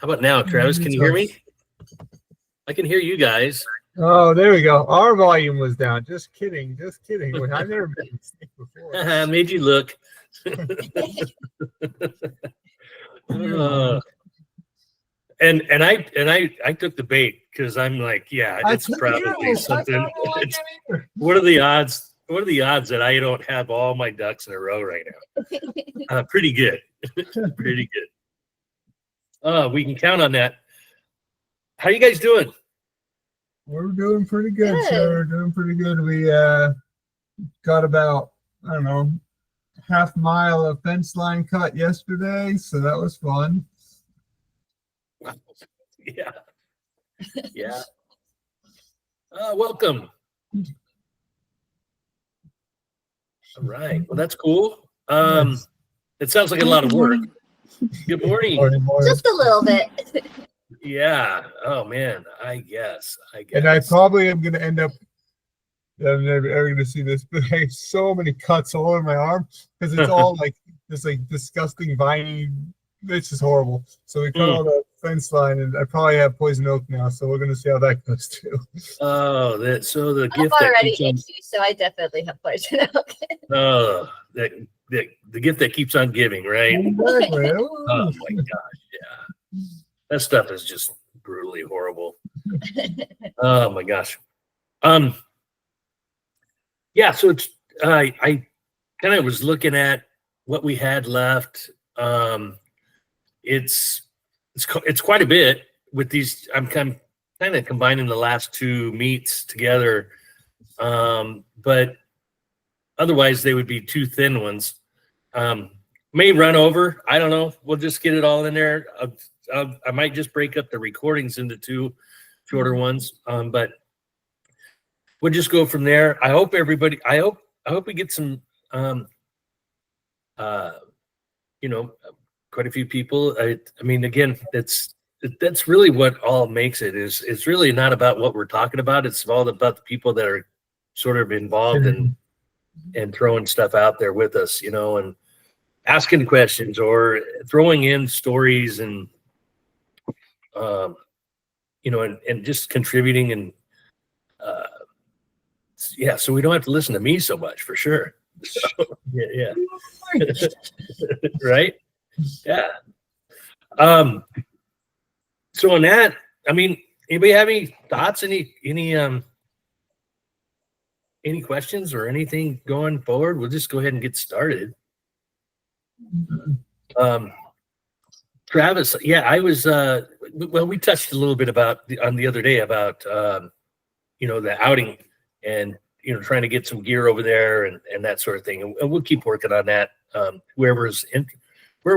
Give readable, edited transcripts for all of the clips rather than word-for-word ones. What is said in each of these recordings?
How about now, Travis? Can you hear me? I can hear you guys. Oh, there we go. Our volume was down. Just kidding. Just kidding. I've never made a mistake before. Made you look. And I took the bait because I'm like, yeah, it's probably something. What are the odds? What are the odds that I don't have all my ducks in a row right now? Pretty good. Pretty good. We can count on that. How you guys doing? We're doing pretty good, sir. We're doing pretty good. We got about, I don't know, half mile of fence line cut yesterday, so that was fun. Yeah. Yeah. Welcome. All right. Well, that's cool. It sounds like a lot of work. Good morning. Just a little bit. Yeah. Oh man. I guess. And I probably am gonna end up. I'm never going to see this, but I have so many cuts all over my arm because it's all like this like disgusting viney. It's just horrible. So we cut all the fence line, and I probably have poison oak now. So we're gonna see how that goes too. Oh, so the gift I'm already that itchy, so I definitely have poison oak. Oh, the gift that keeps on giving, right? Exactly. Oh my gosh, yeah. That stuff is just brutally horrible. Oh my gosh. Yeah, so it's I kind of was looking at what we had left. It's quite a bit with these. I'm kind of combining the last two meats together, but otherwise they would be two thin ones. May run over. I don't know. We'll just get it all in there. I might just break up the recordings into two shorter ones, but we'll just go from there. I hope everybody. I hope we get some. Quite a few people. I mean, again, that's really what all makes it is. It's really not about what we're talking about. It's all about the people that are sort of involved and throwing stuff out there with us, and asking questions or throwing in stories and and just contributing and yeah, so we don't have to listen to me so much for sure. So, yeah. Right. Yeah. So on that, I mean, anybody have any thoughts? Any questions or anything going forward? We'll just go ahead and get started. Travis, yeah, I was. Well, we touched a little bit on the other day about the outing and trying to get some gear over there and that sort of thing, and we'll keep working on that. Whoever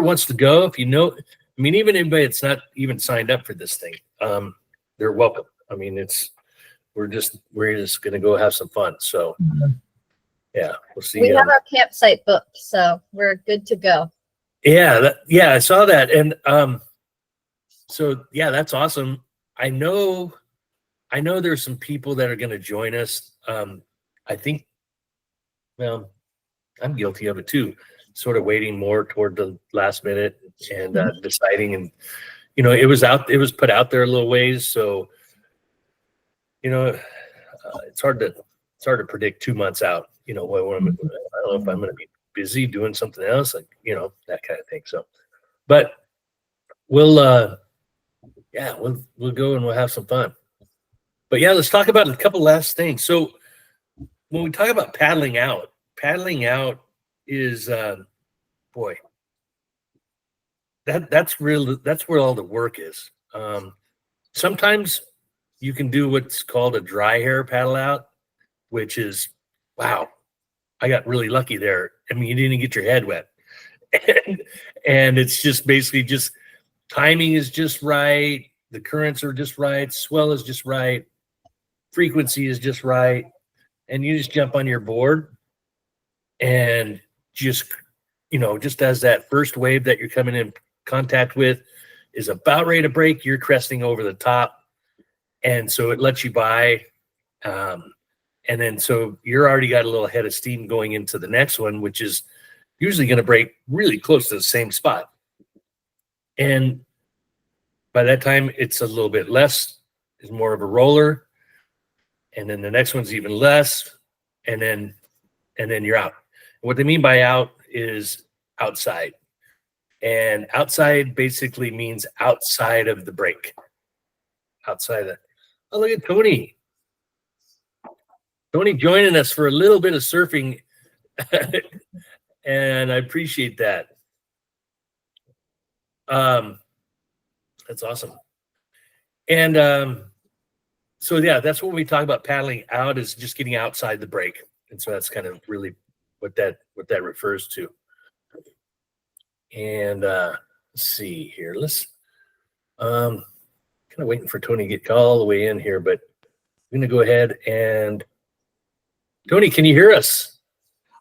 wants to go, if even anybody that's not even signed up for this thing, they're welcome. I mean, we're just going to go have some fun. So yeah, we'll see. We have our campsite booked, so we're good to go. Yeah, I saw that, and so yeah, that's awesome. I know there's some people that are going to join us. I think, well, I'm guilty of it too. Sort of waiting more toward the last minute and deciding, and it was put out there a little ways, so it's hard to predict 2 months out. I don't know if I'm going to be busy doing something else, like that kind of thing. So, but we'll go and we'll have some fun. But yeah, let's talk about a couple last things. So when we talk about paddling out is boy, that's where all the work is. Sometimes you can do what's called a dry hair paddle out, which is, wow, I got really lucky there. I mean, you didn't get your head wet, and it's just basically just timing is just right, the currents are just right, swell is just right, frequency is just right, and you just jump on your board and just as that first wave that you're coming in contact with is about ready to break, you're cresting over the top, and so it lets you by, and then so you're already got a little head of steam going into the next one, which is usually going to break really close to the same spot. And by that time it's a little bit less, it's more of a roller, and then the next one's even less, and then you're out. What they mean by out is outside, and outside basically means outside of the break, outside of. Oh, look at Tony. Tony joining us for a little bit of surfing, and I appreciate that. That's awesome. And so yeah, that's when we talk about paddling out, is just getting outside the break. And so that's kind of really what that refers to. And let's see here. Let's kind of waiting for Tony to get all the way in here, but I'm gonna go ahead and Tony, can you hear us?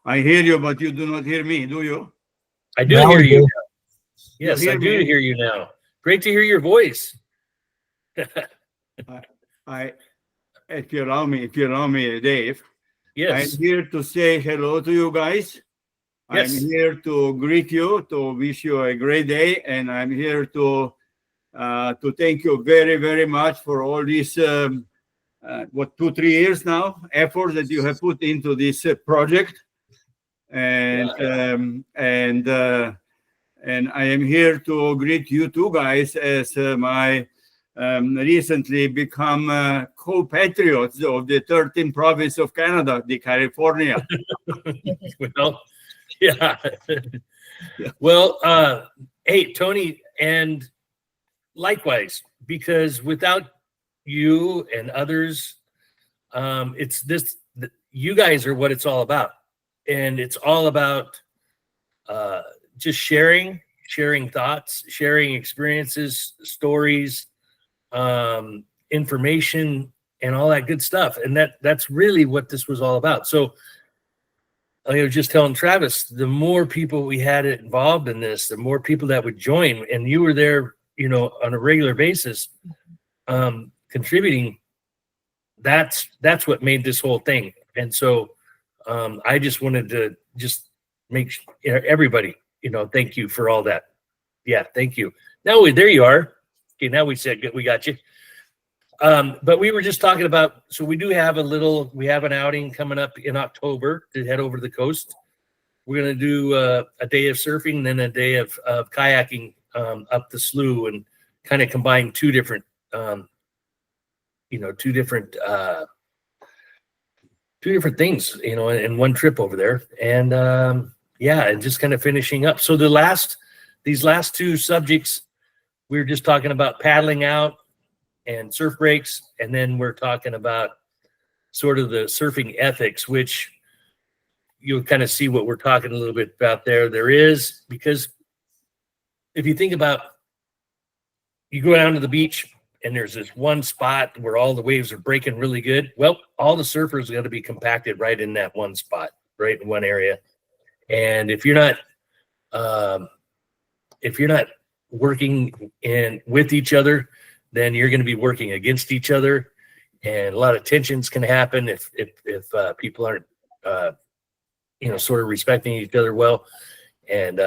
I hear you, but you do not hear me, do you? I do Now hear we you. do. Yes, You I hear do me? hear you now. Great to hear your voice. If you allow me, Dave, Yes. I'm here to say hello to you guys. Yes. I'm here to greet you, to wish you a great day, and I'm here to thank you very, very much for all these 2-3 years now effort that you have put into this project, and and I am here to greet you two guys as my recently become co-patriots of the 13th province of Canada, the California. Well, yeah. Yeah. Well, hey, Tony, and likewise, because without you and others, it's this, you guys are what it's all about. And it's all about just sharing thoughts, sharing experiences, stories, information, and all that good stuff. And that's really what this was all about. So I was just telling Travis, the more people we had involved in this, the more people that would join, and you were there, you know, on a regular basis, contributing. That's what made this whole thing. And so I just wanted to just make everybody, you know, thank you for all that. Yeah, thank you. Now there you are. Okay, now we said we got you. But we were just talking about, so we have an outing coming up in October to head over to the coast. We're going to do a day of surfing, then a day of kayaking up the slough, and kind of combine two different things, you know, in one trip over there. And yeah, and just kind of finishing up. So these last two subjects, we were just talking about paddling out and surf breaks, and then we're talking about sort of the surfing ethics, which you'll kind of see what we're talking a little bit about there. There is, because if you think about, you go down to the beach and there's this one spot where all the waves are breaking really good. Well, all the surfers are going to be compacted right in that one spot, right in one area. And if you're not working with each other, then you're going to be working against each other, and a lot of tensions can happen if people aren't sort of respecting each other well. And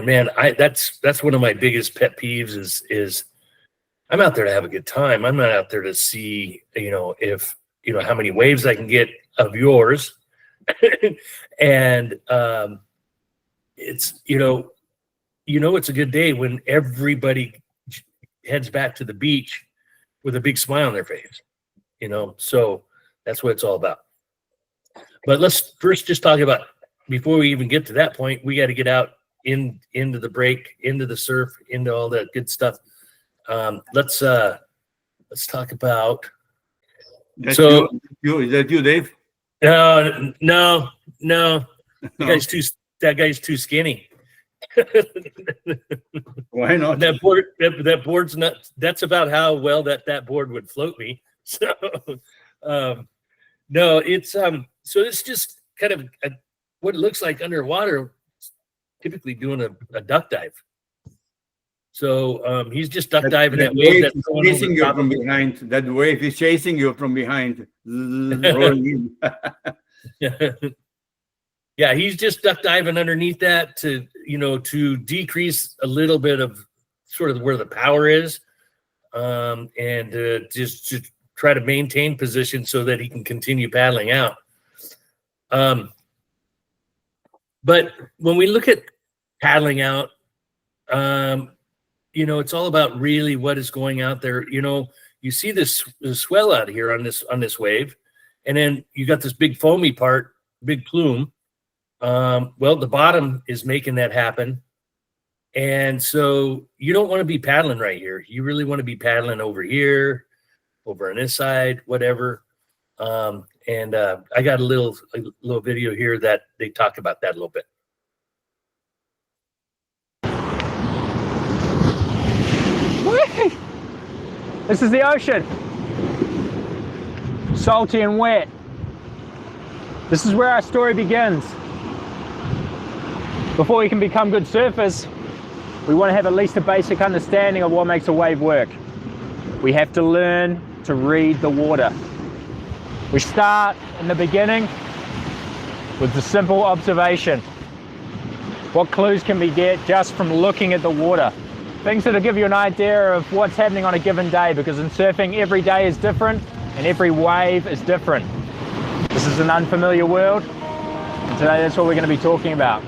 man, that's one of my biggest pet peeves is I'm out there to have a good time. I'm not out there to see if how many waves I can get of yours. And it's it's a good day when everybody heads back to the beach with a big smile on their face, so that's what it's all about. But let's first just talk about, before we even get to that point, we got to get out into the break, into the surf, into all that good stuff. Let's talk about. Is that you, Dave? No. That guy's too skinny. Why not? That board's not. That's about how well that board would float me. So, no, it's so it's just kind of what it looks like underwater, typically doing a duck dive. So he's just duck diving that wave that's going chasing over you top from of him. behind. That wave is chasing you from behind. Rolling in. Yeah, he's just duck diving underneath that to decrease a little bit of sort of where the power is, and just to try to maintain position so that he can continue paddling out. But when we look at paddling out, it's all about really what is going out there. You see this swell out here on this wave, and then you got this big foamy part, big plume. Well, the bottom is making that happen. And so you don't want to be paddling right here. You really want to be paddling over here, over on this side, whatever. And I got a little video here that they talk about that a little bit. This is the ocean. Salty and wet. This is where our story begins. Before we can become good surfers, we want to have at least a basic understanding of what makes a wave work. We have to learn to read the water. We start in the beginning with the simple observation. What clues can we get just from looking at the water? Things that'll give you an idea of what's happening on a given day, because in surfing every day is different and every wave is different. This is an unfamiliar world, and today that's what we're going to be talking about.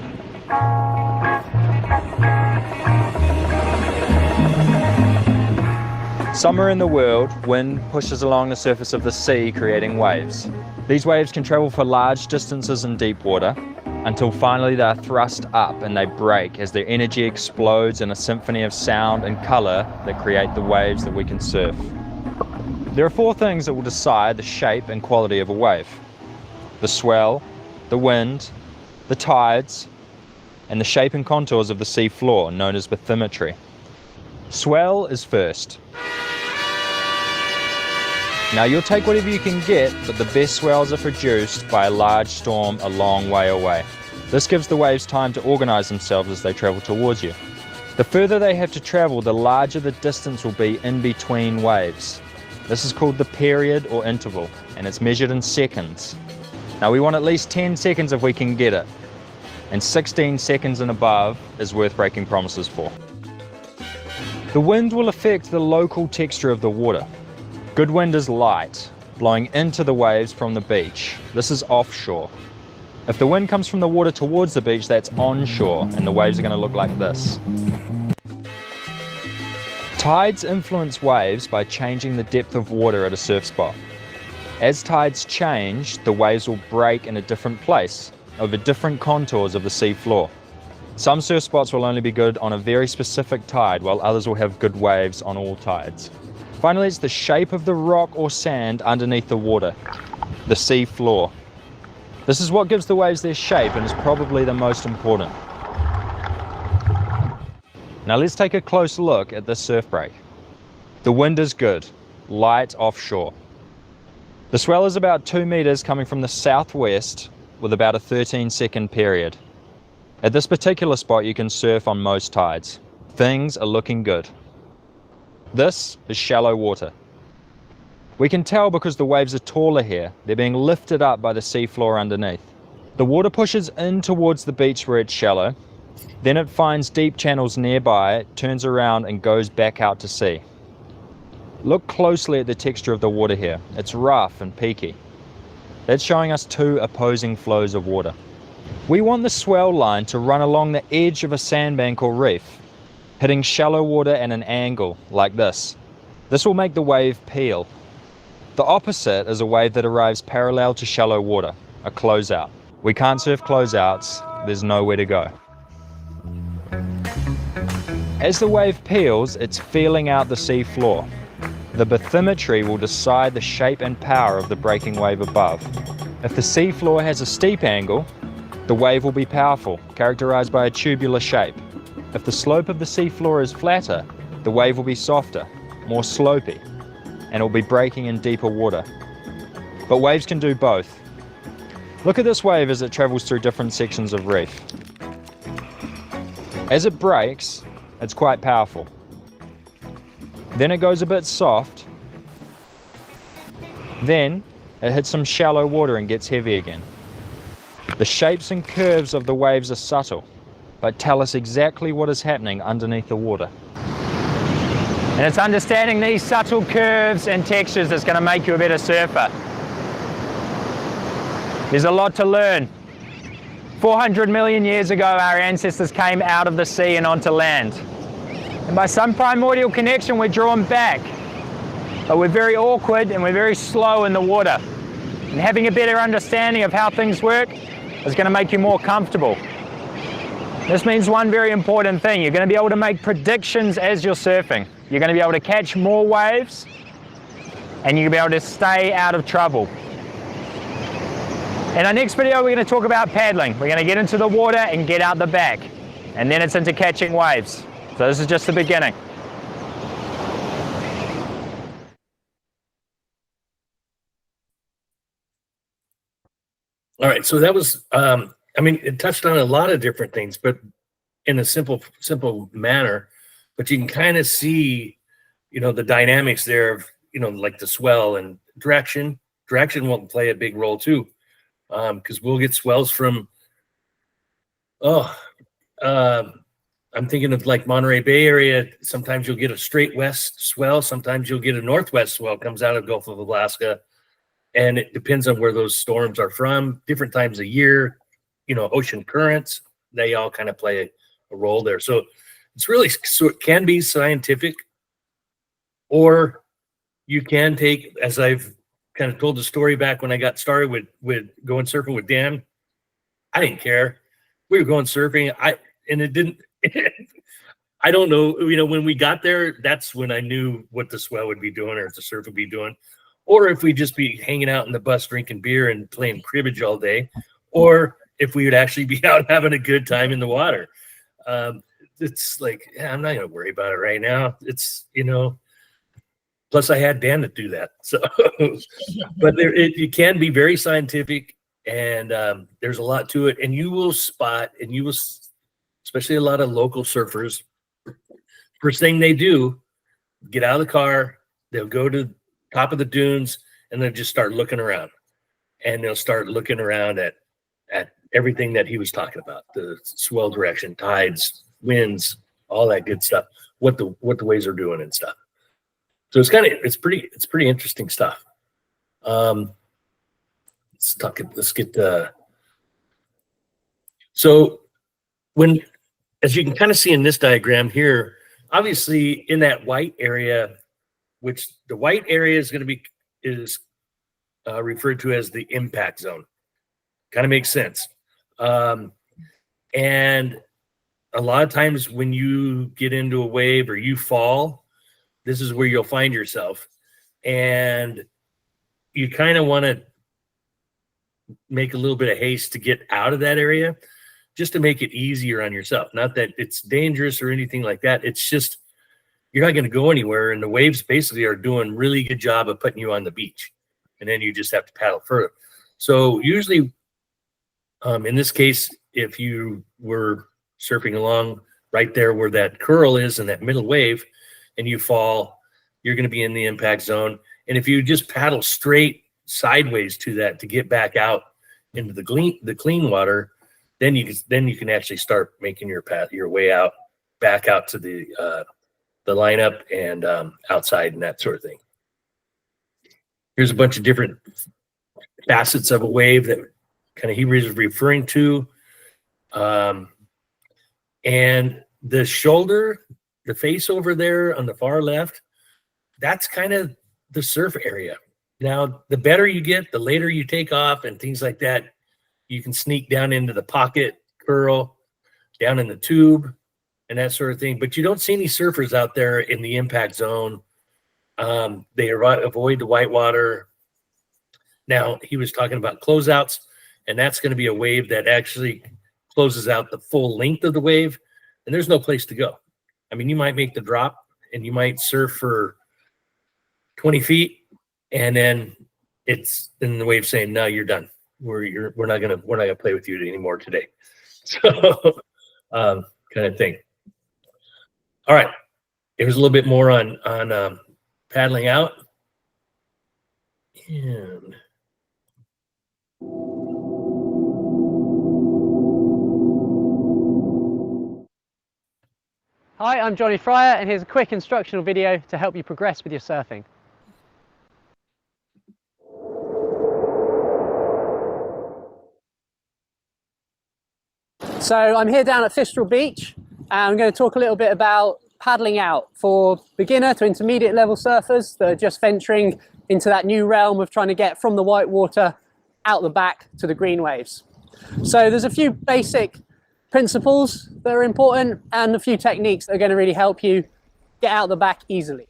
Somewhere in the world, wind pushes along the surface of the sea, creating waves. These waves can travel for large distances in deep water, until finally they're thrust up and they break as their energy explodes in a symphony of sound and color that create the waves that we can surf. There are 4 things that will decide the shape and quality of a wave: the swell, the wind, the tides, and the shape and contours of the sea floor, known as bathymetry. Swell is first. Now you'll take whatever you can get, but the best swells are produced by a large storm a long way away. This gives the waves time to organize themselves as they travel towards you. The further they have to travel, the larger the distance will be in between waves. This is called the period or interval, and it's measured in seconds. Now we want at least 10 seconds if we can get it, and 16 seconds and above is worth breaking promises for. The wind will affect the local texture of the water. Good wind is light, blowing into the waves from the beach. This is offshore. If the wind comes from the water towards the beach, that's onshore, and the waves are going to look like this. Tides influence waves by changing the depth of water at a surf spot. As tides change, the waves will break in a different place, over different contours of the sea floor. Some surf spots will only be good on a very specific tide, while others will have good waves on all tides. Finally, it's the shape of the rock or sand underneath the water, the sea floor. This is what gives the waves their shape and is probably the most important. Now let's take a close look at this surf break. The wind is good, light offshore. The swell is about 2 meters coming from the southwest with about a 13-second period. At this particular spot you can surf on most tides. Things are looking good. This is shallow water. We can tell because the waves are taller here. They're being lifted up by the sea floor underneath. The water pushes in towards the beach where it's shallow. Then it finds deep channels nearby, it turns around and goes back out to sea. Look closely at the texture of the water here. It's rough and peaky. That's showing us 2 opposing flows of water. We want the swell line to run along the edge of a sandbank or reef, hitting shallow water at an angle like this. This will make the wave peel. The opposite is a wave that arrives parallel to shallow water, a closeout. We can't surf closeouts, there's nowhere to go. As the wave peels, it's feeling out the sea floor. The bathymetry will decide the shape and power of the breaking wave above. If the sea floor has a steep angle, the wave will be powerful, characterized by a tubular shape. If the slope of the sea floor is flatter, the wave will be softer, more slopey, and it will be breaking in deeper water. But waves can do both. Look at this wave as it travels through different sections of reef. As it breaks, it's quite powerful. Then it goes a bit soft. Then it hits some shallow water and gets heavy again. The shapes and curves of the waves are subtle, but tell us exactly what is happening underneath the water. And it's understanding these subtle curves and textures that's going to make you a better surfer. There's a lot to learn. 400 million years ago, our ancestors came out of the sea and onto land. And by some primordial connection, we're drawn back. But we're very awkward and we're very slow in the water. And having a better understanding of how things work is going to make you more comfortable. This means one very important thing. You're going to be able to make predictions as you're surfing. You're going to be able to catch more waves and you're going to be able to stay out of trouble. In our next video, we're going to talk about paddling. We're going to get into the water and get out the back. And then it's into catching waves. So this is just the beginning. All right, so that was, I mean, it touched on a lot of different things, but in a simple manner. But you can kind of see, you know, the dynamics there of, you know, like the swell and direction. Direction will play a big role too, because we'll get swells from, I'm thinking of like Monterey Bay area. Sometimes you'll get a straight west swell. Sometimes you'll get a northwest swell comes out of Gulf of Alaska. And it depends on where those storms are from, different times of year, you know, ocean currents, they all kind of play a role there. So it's really, so it can be scientific, or you can take, as I've kind of told the story back when I got started with going surfing with Dan, I didn't care. We were going surfing. And it didn't, I don't know, you know, when we got there, that's when I knew what the swell would be doing or if the surf would be doing. Or if we'd just be hanging out in the bus drinking beer and playing cribbage all day, or if we would actually be out having a good time in the water. It's like, yeah, I'm not going to worry about it right now. It's, you know, plus I had Dan to do that. So, but it can be very scientific, and there's a lot to it. And you will spot, and you will, especially a lot of local surfers, first thing they do, get out of the car, they'll go to top of the dunes, and then just start looking around, and they'll start looking around at everything that he was talking about, the swell direction, tides, winds, all that good stuff, what the waves are doing and stuff. So it's pretty interesting stuff. Let's get so when, as you can kind of see in this diagram here, obviously in that white area, which the white area is going to be referred to as the impact zone. Kind of makes sense. And a lot of times when you get into a wave or you fall, this is where you'll find yourself. And you kind of want to make a little bit of haste to get out of that area just to make it easier on yourself. Not that it's dangerous or anything like that. It's just, you're not going to go anywhere, and the waves basically are doing a really good job of putting you on the beach, and then you just have to paddle further. So usually, in this case, if you were surfing along right there where that curl is in that middle wave, and you fall, you're going to be in the impact zone. And if you just paddle straight sideways to that to get back out into the clean water, then you can actually start making your way out, back out to the lineup and outside and that sort of thing. Here's a bunch of different facets of a wave that kind of he was referring to. And the shoulder, the face over there on the far left, that's kind of the surf area. Now, the better you get, the later you take off and things like that, you can sneak down into the pocket, curl, down in the tube, and that sort of thing. But you don't see any surfers out there in the impact zone. They avoid the white water. Now, he was talking about closeouts, and that's going to be a wave that actually closes out the full length of the wave, and there's no place to go. I mean, you might make the drop, and you might surf for 20 feet, and then the wave saying, "No, you're done. We're not gonna play with you anymore today." So, kind of thing. All right, here's a little bit more on paddling out. And Hi, I'm Johnny Fryer, and here's a quick instructional video to help you progress with your surfing. So I'm here down at Fistral Beach, and I'm going to talk a little bit about paddling out for beginner to intermediate level surfers that are just venturing into that new realm of trying to get from the white water out the back to the green waves. So there's a few basic principles that are important and a few techniques that are going to really help you get out the back easily.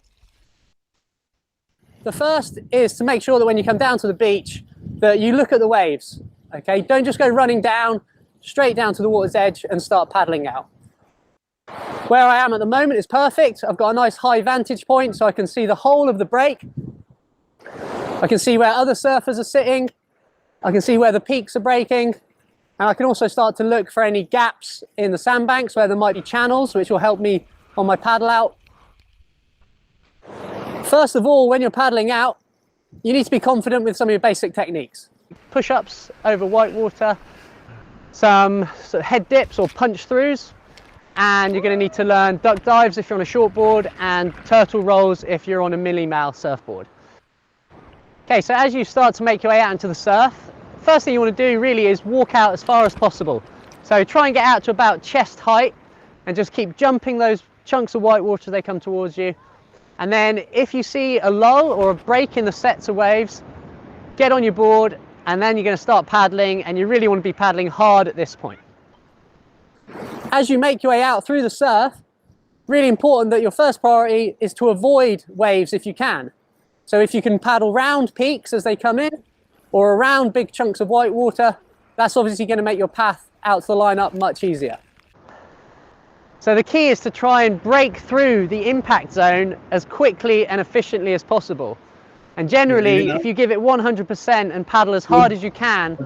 The first is to make sure that when you come down to the beach that you look at the waves. Okay, don't just go running down straight down to the water's edge and start paddling out. Where I am at the moment is perfect. I've got a nice high vantage point so I can see the whole of the break. I can see where other surfers are sitting. I can see where the peaks are breaking. And I can also start to look for any gaps in the sandbanks where there might be channels, which will help me on my paddle out. First of all, when you're paddling out, you need to be confident with some of your basic techniques. Push-ups over white water, some sort of head dips or punch throughs, and you're going to need to learn duck dives if you're on a shortboard and turtle rolls if you're on a milli-mal surfboard. Okay, so as you start to make your way out into the surf, first thing you want to do really is walk out as far as possible. So try and get out to about chest height and just keep jumping those chunks of white water as they come towards you. And then if you see a lull or a break in the sets of waves, get on your board, and then you're going to start paddling, and you really want to be paddling hard at this point. As you make your way out through the surf, really important that your first priority is to avoid waves if you can. So if you can paddle round peaks as they come in, or around big chunks of white water, that's obviously going to make your path out to the lineup much easier. So the key is to try and break through the impact zone as quickly and efficiently as possible. And generally, if you give it 100% and paddle as hard as you can,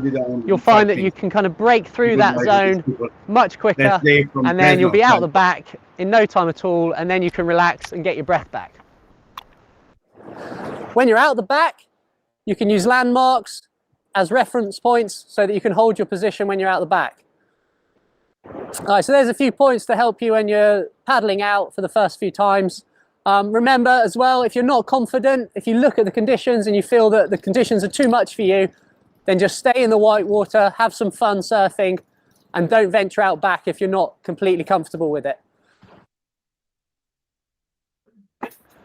you'll find that you can kind of break through that zone much quicker, and then you'll be out the back in no time at all, and then you can relax and get your breath back. When you're out the back, you can use landmarks as reference points so that you can hold your position when you're out the back. All right, so there's a few points to help you when you're paddling out for the first few times. Remember as well, if you're not confident, if you look at the conditions and you feel that the conditions are too much for you, then just stay in the white water, have some fun surfing, and don't venture out back if you're not completely comfortable with it.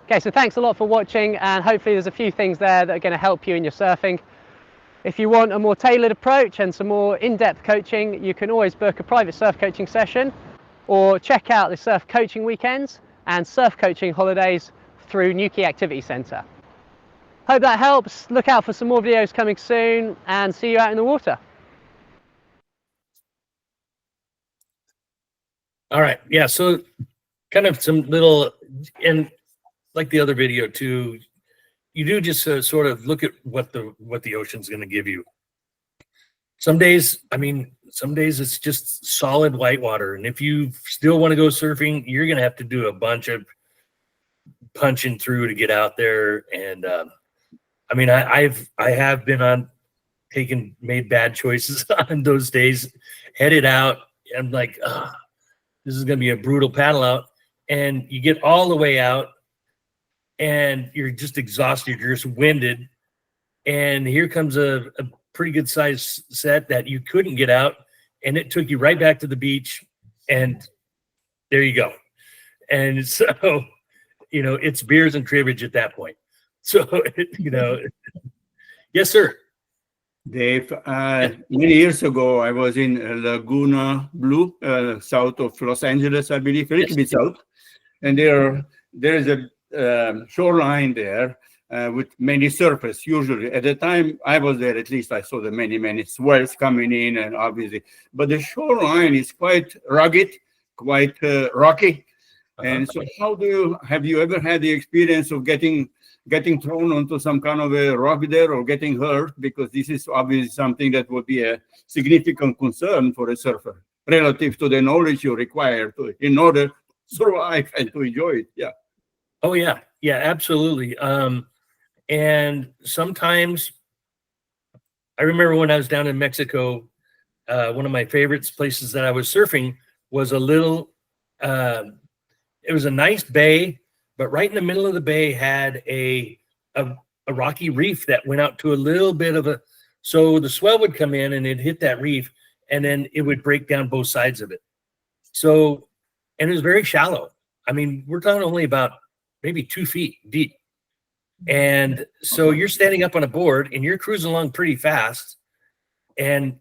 Okay, so thanks a lot for watching, and hopefully there's a few things there that are going to help you in your surfing. If you want a more tailored approach and some more in-depth coaching, you can always book a private surf coaching session or check out the surf coaching weekends and surf coaching holidays through Newquay Activity Centre. Hope that helps. Look out for some more videos coming soon, and see you out in the water. All right. Yeah. So kind of some little, and like the other video too, you do just sort of look at what the ocean's going to give you. Some days, some days it's just solid white water. And if you still want to go surfing, you're going to have to do a bunch of punching through to get out there. And I have been made bad choices on those days, headed out. I'm like, this is going to be a brutal paddle out. And you get all the way out and you're just exhausted. You're just winded. And here comes a pretty good size set that you couldn't get out, and it took you right back to the beach, and there you go. And so, it's beers and cribbage at that point. So, yes, sir. Dave, many years ago, I was in Laguna Blue, south of Los Angeles, I believe, a little bit south. And there is a shoreline there with many surfers, usually. At the time I was there, at least I saw the many swells coming in, and obviously. But the shoreline is quite rugged, quite rocky. And so have you ever had the experience of getting thrown onto some kind of a rock there or getting hurt? Because this is obviously something that would be a significant concern for a surfer relative to the knowledge you require in order to survive and to enjoy it. Yeah. Oh yeah. Yeah, absolutely. And sometimes I remember when I was down in Mexico, one of my favorite places that I was surfing was a little it was a nice bay, but right in the middle of the bay had a rocky reef that went out to a little bit of a, so the swell would come in and it'd hit that reef and then it would break down both sides of it. So, and it was very shallow. I mean, we're talking only about maybe 2 feet deep. And so you're standing up on a board and you're cruising along pretty fast. And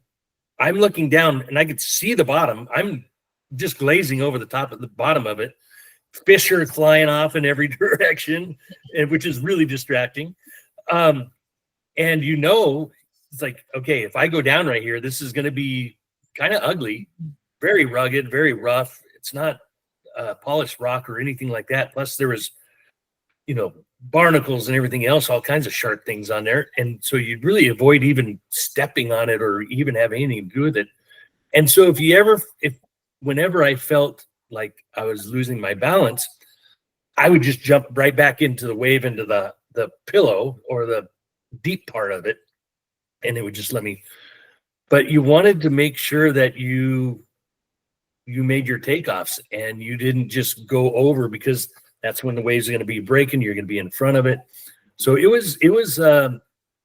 I'm looking down and I could see the bottom. I'm just glazing over the top of the bottom of it. Fish are flying off in every direction, which is really distracting. And you know, it's like, okay, if I go down right here, this is going to be kind of ugly, very rugged, very rough. It's not polished rock or anything like that. Plus there was, you know, barnacles and everything else, all kinds of sharp things on there. And so you'd really avoid even stepping on it or even having anything to do with it. And so whenever I felt like I was losing my balance, I would just jump right back into the wave, into the pillow or the deep part of it. And it would just let me, but you wanted to make sure that you made your takeoffs and you didn't just go over, because that's when the waves are going to be breaking. You're going to be in front of it. So it was,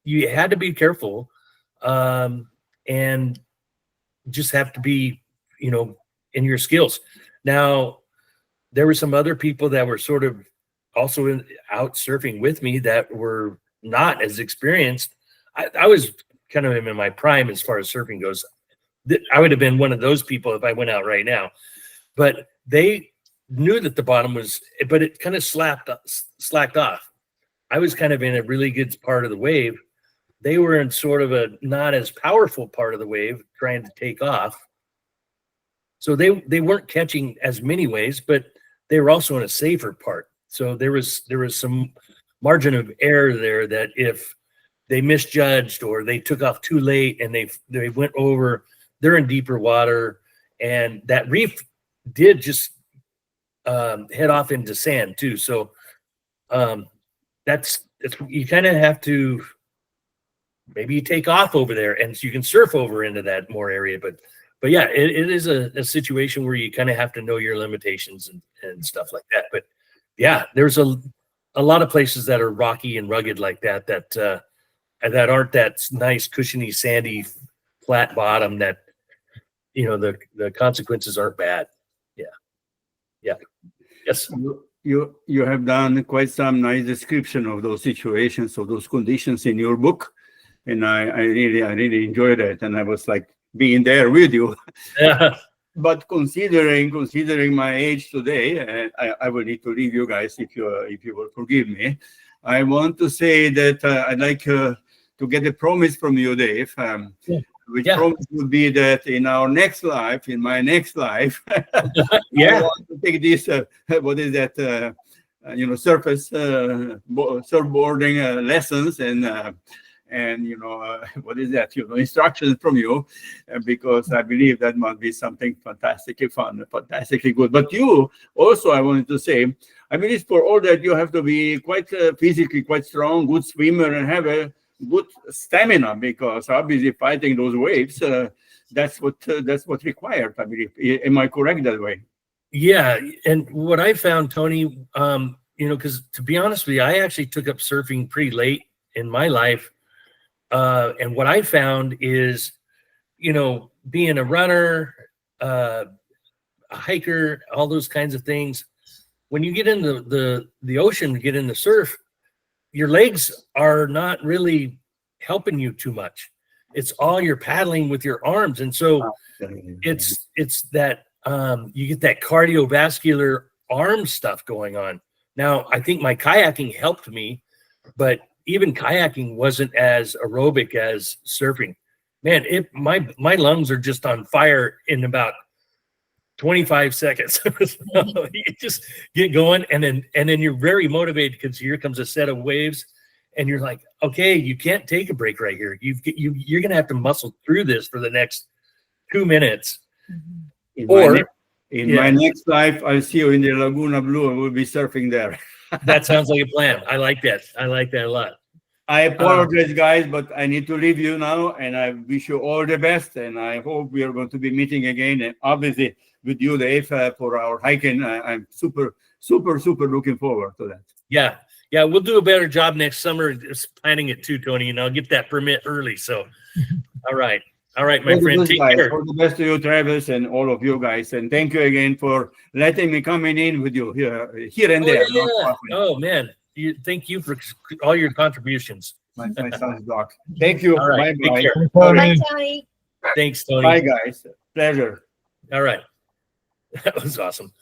you had to be careful, and just have to be, you know, in your skills. Now, there were some other people that were sort of also out surfing with me that were not as experienced. I was kind of in my prime as far as surfing goes. I would have been one of those people if I went out right now, but they knew that the bottom was, but it kind of slacked off. I was kind of in a really good part of the wave. They were in sort of a not as powerful part of the wave trying to take off. So they weren't catching as many waves, but they were also in a safer part. So there was some margin of error there that if they misjudged or they took off too late and they went over, they're in deeper water, and that reef did just head off into sand too. So that's you kind of have to, maybe you take off over there and so you can surf over into that more area. But yeah, it is a situation where you kind of have to know your limitations and stuff like that. But yeah, there's a lot of places that are rocky and rugged like that aren't that nice, cushiony, sandy, flat bottom that, you know, the consequences aren't bad. Yeah. Yes. You have done quite some nice description of those situations, of those conditions in your book, and I really enjoyed it, and I was like being there with you. Yeah. But considering my age today, I will need to leave you guys if you will forgive me. I want to say that I'd like to get a promise from you, Dave. Which promise would be that in my next life, Yeah. I want to take this, what is that, surface surfboarding lessons and what is that, instructions from you, because I believe that must be something fantastically fun, fantastically good. But you also, I wanted to say, I believe for all that you have to be quite physically quite strong, good swimmer, and have a good stamina, because obviously fighting those waves, that's what's required, I believe. Am I correct that way? Yeah, and what I found, Tony, because to be honest with you, I actually took up surfing pretty late in my life, and what I found is, being a runner, a hiker, all those kinds of things, when you get into the ocean, get in the surf, your legs are not really helping you too much. It's all you're paddling with your arms. And so it's that you get that cardiovascular arm stuff going on. Now, I think my kayaking helped me, but even kayaking wasn't as aerobic as surfing. Man, my lungs are just on fire in about 25 seconds. So you just get going, and then you're very motivated because here comes a set of waves, and you're like, okay, you can't take a break right here. You're gonna have to muscle through this for the next 2 minutes. In my next life, I'll see you in the Laguna Blue, and we'll be surfing there. That sounds like a plan. I like that. I like that a lot. I apologize, guys, but I need to leave you now, and I wish you all the best, and I hope we are going to be meeting again, and obviously with you, Dave, for our hiking. I'm super super looking forward to that. Yeah. Yeah. We'll do a better job next summer just planning it too, Tony, and I'll get that permit early. So, all right. All right, my All the friend. best, Take guys. care. All the best to you, Travis, and all of you guys. And thank you again for letting me come in with you here and there. Oh, not yeah. often. Oh man. Thank you for all your contributions. My son's dog. Thank you. All right. Take Bye-bye. care. Bye, Bye, man. Tony. Thanks, Tony. Bye, guys. Pleasure. All right. That was awesome.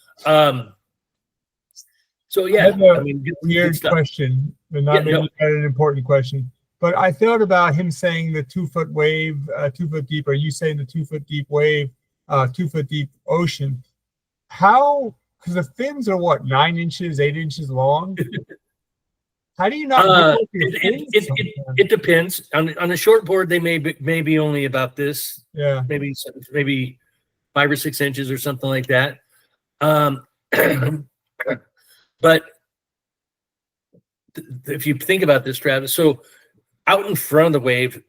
So yeah, I have a good Weird stuff. question, but not Yeah, no. maybe not an important question. But I thought about him saying the 2 foot wave, 2 foot deep, or you saying the 2 foot deep wave, 2 foot deep ocean. How, because the fins are what, 9 inches, 8 inches long? How do you not? look at your fins sometimes? It depends. On a short board, they may be only about this, Yeah. maybe 5 or 6 inches or something like that. But if you think about this, Travis, so out in front of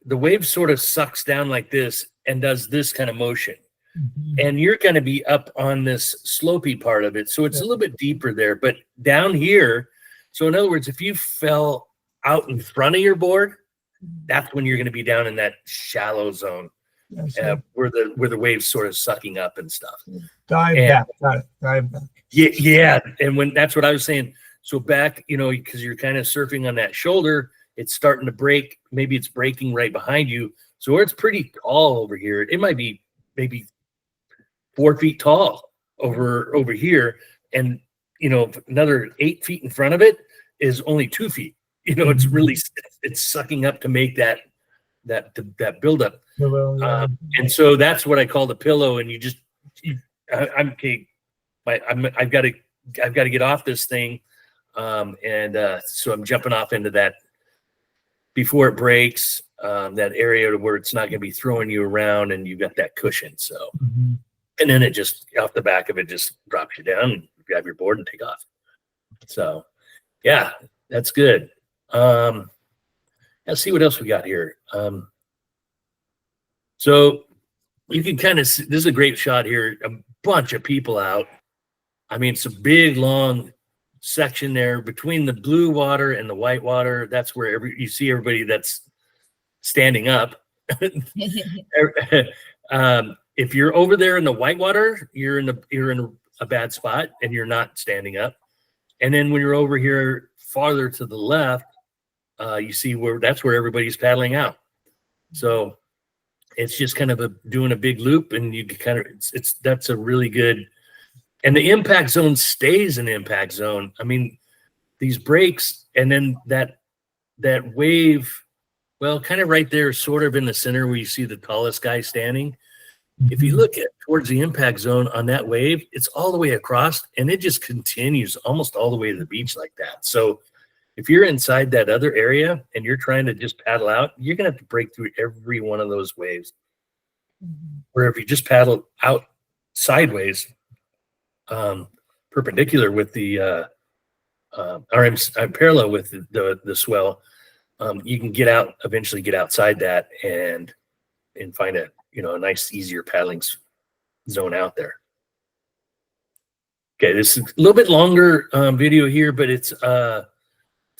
the wave sort of sucks down like this and does this kind of motion. Mhm. And you're going to be up on this slopey part of it. So it's a little bit deeper there, but down here. So in other words, if you fell out in front of your board, that's when you're going to be down in that shallow zone Yeah, where the waves sort of sucking up and stuff. dive and- back. Got it. Dive back. Yeah. And when that's what I was saying. So back, because you're kind of surfing on that shoulder, it's starting to break. Maybe it's breaking right behind you. So where it's pretty tall over here, it might be maybe 4 feet tall over here. And, another 8 feet in front of it is only 2 feet. It's really, it's sucking up to make that buildup. And so that's what I call the pillow. And I've got to get off this thing. So I'm jumping off into that before it breaks, that area where it's not going to be throwing you around and you've got that cushion. So, Mhm. and then it just off the back of it just drops you down and you grab your board and take off. So yeah, that's good. Let's see what else we got here. So you can kind of see, this is a great shot here. A bunch of people out. I mean, it's a big, long section there between the blue water and the white water. That's where you see everybody that's standing up. If you're over there in the white water, you're in a bad spot and you're not standing up. And then when you're over here farther to the left, you see that's where everybody's paddling out. So it's just kind of doing a big loop, and you kind of that's a really good. And the impact zone stays an impact zone. I mean, these breaks, and then that wave, well, kind of right there, sort of in the center where you see the tallest guy standing. If you look towards the impact zone on that wave, it's all the way across, and it just continues almost all the way to the beach like that. So if you're inside that other area and you're trying to just paddle out, you're going to have to break through every one of those waves. Where if you just paddle out sideways, perpendicular with the or I'm parallel with the swell, you can eventually get outside that and find a nice, easier paddling zone out there. Okay, this is a little bit longer video here, but it's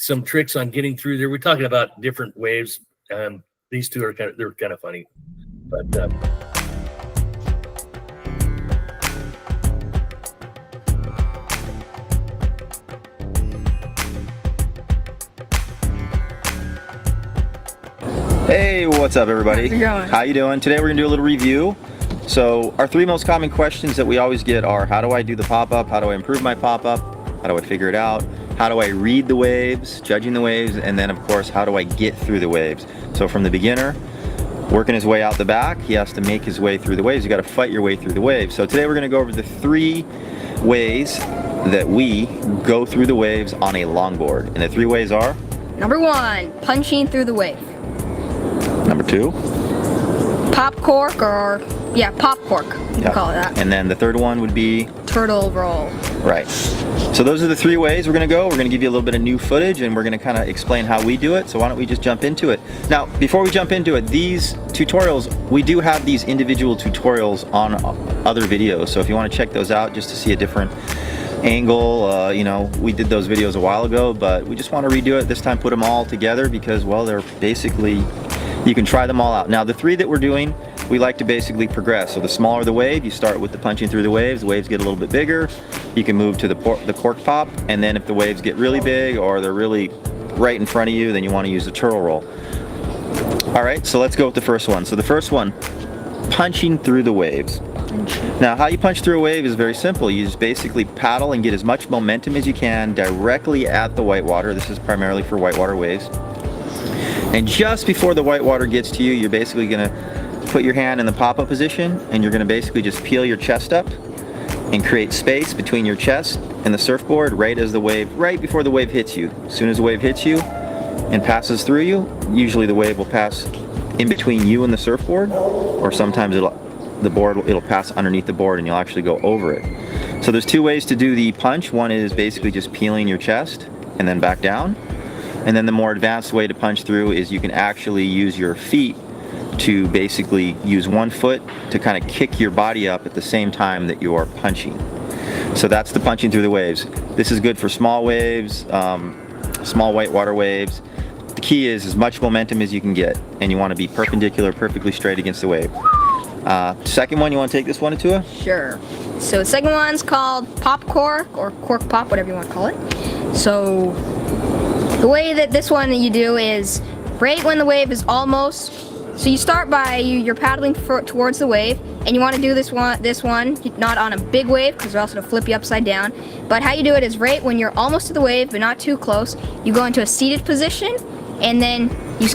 some tricks on getting through there. We're talking about different waves. These two they're kind of funny, but Hey, what's up everybody? How's it going? How you doing? Today we're gonna do a little review. So our 3 most common questions that we always get are, how do I do the pop-up? How do I improve my pop-up? How do I figure it out? How do I read the waves, judging the waves? And then of course, how do I get through the waves? So from the beginner, working his way out the back, he has to make his way through the waves. You gotta fight your way through the waves. So today we're gonna go over the 3 ways that we go through the waves on a longboard. And the 3 ways are? Number 1, punching through the wave. Number 2? Pop cork, or yeah, pop cork, you can call it that. And then the 3rd one would be? Turtle roll. Right. So those are the 3 ways we're gonna go. We're gonna give you a little bit of new footage and we're gonna kind of explain how we do it. So why don't we just jump into it. Now, before we jump into it, these tutorials, we do have these individual tutorials on other videos. So if you wanna check those out just to see a different angle. You know, we did those videos a while ago, but we just want to redo it this time, put them all together because, well, they're basically, you can try them all out. Now the 3 that we're doing, we like to basically progress. So the smaller the wave, you start with the punching through the waves get a little bit bigger, you can move to the cork pop, and then if the waves get really big or they're really right in front of you, then you want to use the turtle roll. All right, so let's go with the first one. So the first one, punching through the waves. Now how you punch through a wave is very simple. You just basically paddle and get as much momentum as you can directly at the whitewater. This is primarily for whitewater waves. And just before the whitewater gets to you, you're basically gonna put your hand in the pop-up position, and you're gonna basically just peel your chest up and create space between your chest and the surfboard right before the wave hits you. As soon as the wave hits you and passes through you, usually the wave will pass in between you and the surfboard, or sometimes it'll pass underneath the board and you'll actually go over it. So there's 2 ways to do the punch. One is basically just peeling your chest and then back down. And then the more advanced way to punch through is you can actually use your feet to basically use one foot to kind of kick your body up at the same time that you are punching. So that's the punching through the waves. This is good for small waves, small whitewater waves. The key is as much momentum as you can get, and you want to be perpendicular, perfectly straight against the wave. Second one, you want to take this one, Atua? Sure. So the second one's called pop cork or cork pop, whatever you want to call it. So the way that this one you do is right when the wave is almost. So you start by you're paddling towards the wave, and you want to do this one not on a big wave because they're also going to flip you upside down. But how you do it is right when you're almost to the wave but not too close, you go into a seated position, and then you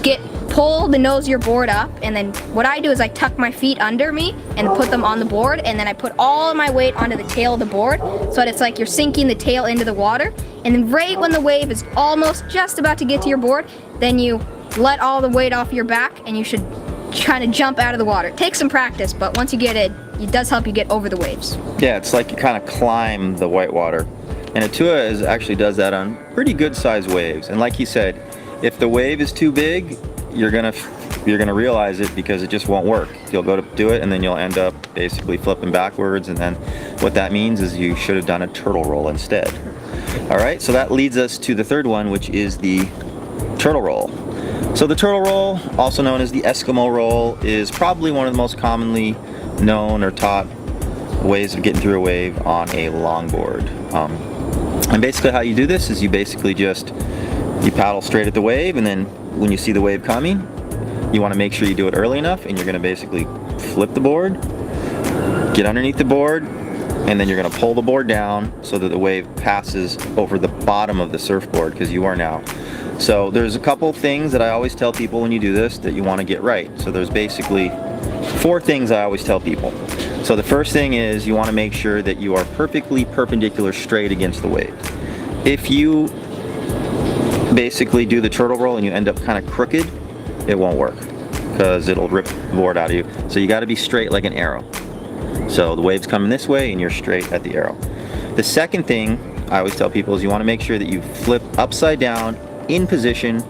pull the nose of your board up, and then what I do is I tuck my feet under me and put them on the board, and then I put all of my weight onto the tail of the board so that it's like you're sinking the tail into the water. And then right when the wave is almost just about to get to your board, then you let all the weight off your back, and you should kind of jump out of the water. It takes some practice, but once you get it, it does help you get over the waves. Yeah, it's like you kind of climb the whitewater. And Atua actually does that on pretty good sized waves. And like he said, if the wave is too big, you're gonna realize it because it just won't work. You'll go to do it and then you'll end up basically flipping backwards, and then what that means is you should have done a turtle roll instead. All right, so that leads us to the third one, which is the turtle roll. So the turtle roll, also known as the Eskimo roll, is probably one of the most commonly known or taught ways of getting through a wave on a longboard. And basically how you do this is you paddle straight at the wave, and then when you see the wave coming, you want to make sure you do it early enough, and you're going to basically flip the board, get underneath the board, and then you're going to pull the board down so that the wave passes over the bottom of the surfboard, because you are now. So there's a couple things that I always tell people when you do this that you want to get right. So there's basically 4 things I always tell people. So the first thing is you want to make sure that you are perfectly perpendicular straight against the wave. If you basically do the turtle roll and you end up kind of crooked, it won't work because it'll rip the board out of you. So you got to be straight like an arrow. So the wave's coming this way and you're straight at the arrow. The second thing I always tell people is you want to make sure that you flip upside down in position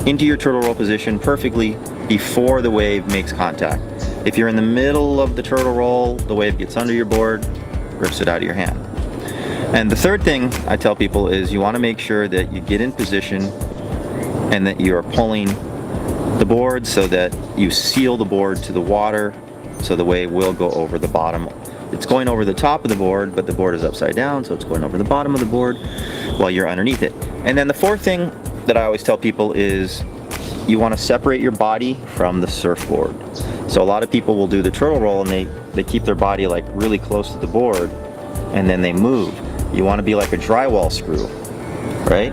into your turtle roll position perfectly before the wave makes contact. If you're in the middle of the turtle roll, the wave gets under your board, rips it out of your hand. And the third thing I tell people is you want to make sure that you get in position and that you're pulling the board so that you seal the board to the water so the wave will go over the bottom. It's going over the top of the board, but the board is upside down, so it's going over the bottom of the board while you're underneath it. And then the fourth thing that I always tell people is you want to separate your body from the surfboard. So a lot of people will do the turtle roll and they keep their body like really close to the board and then they move. You want to be like a drywall screw, right?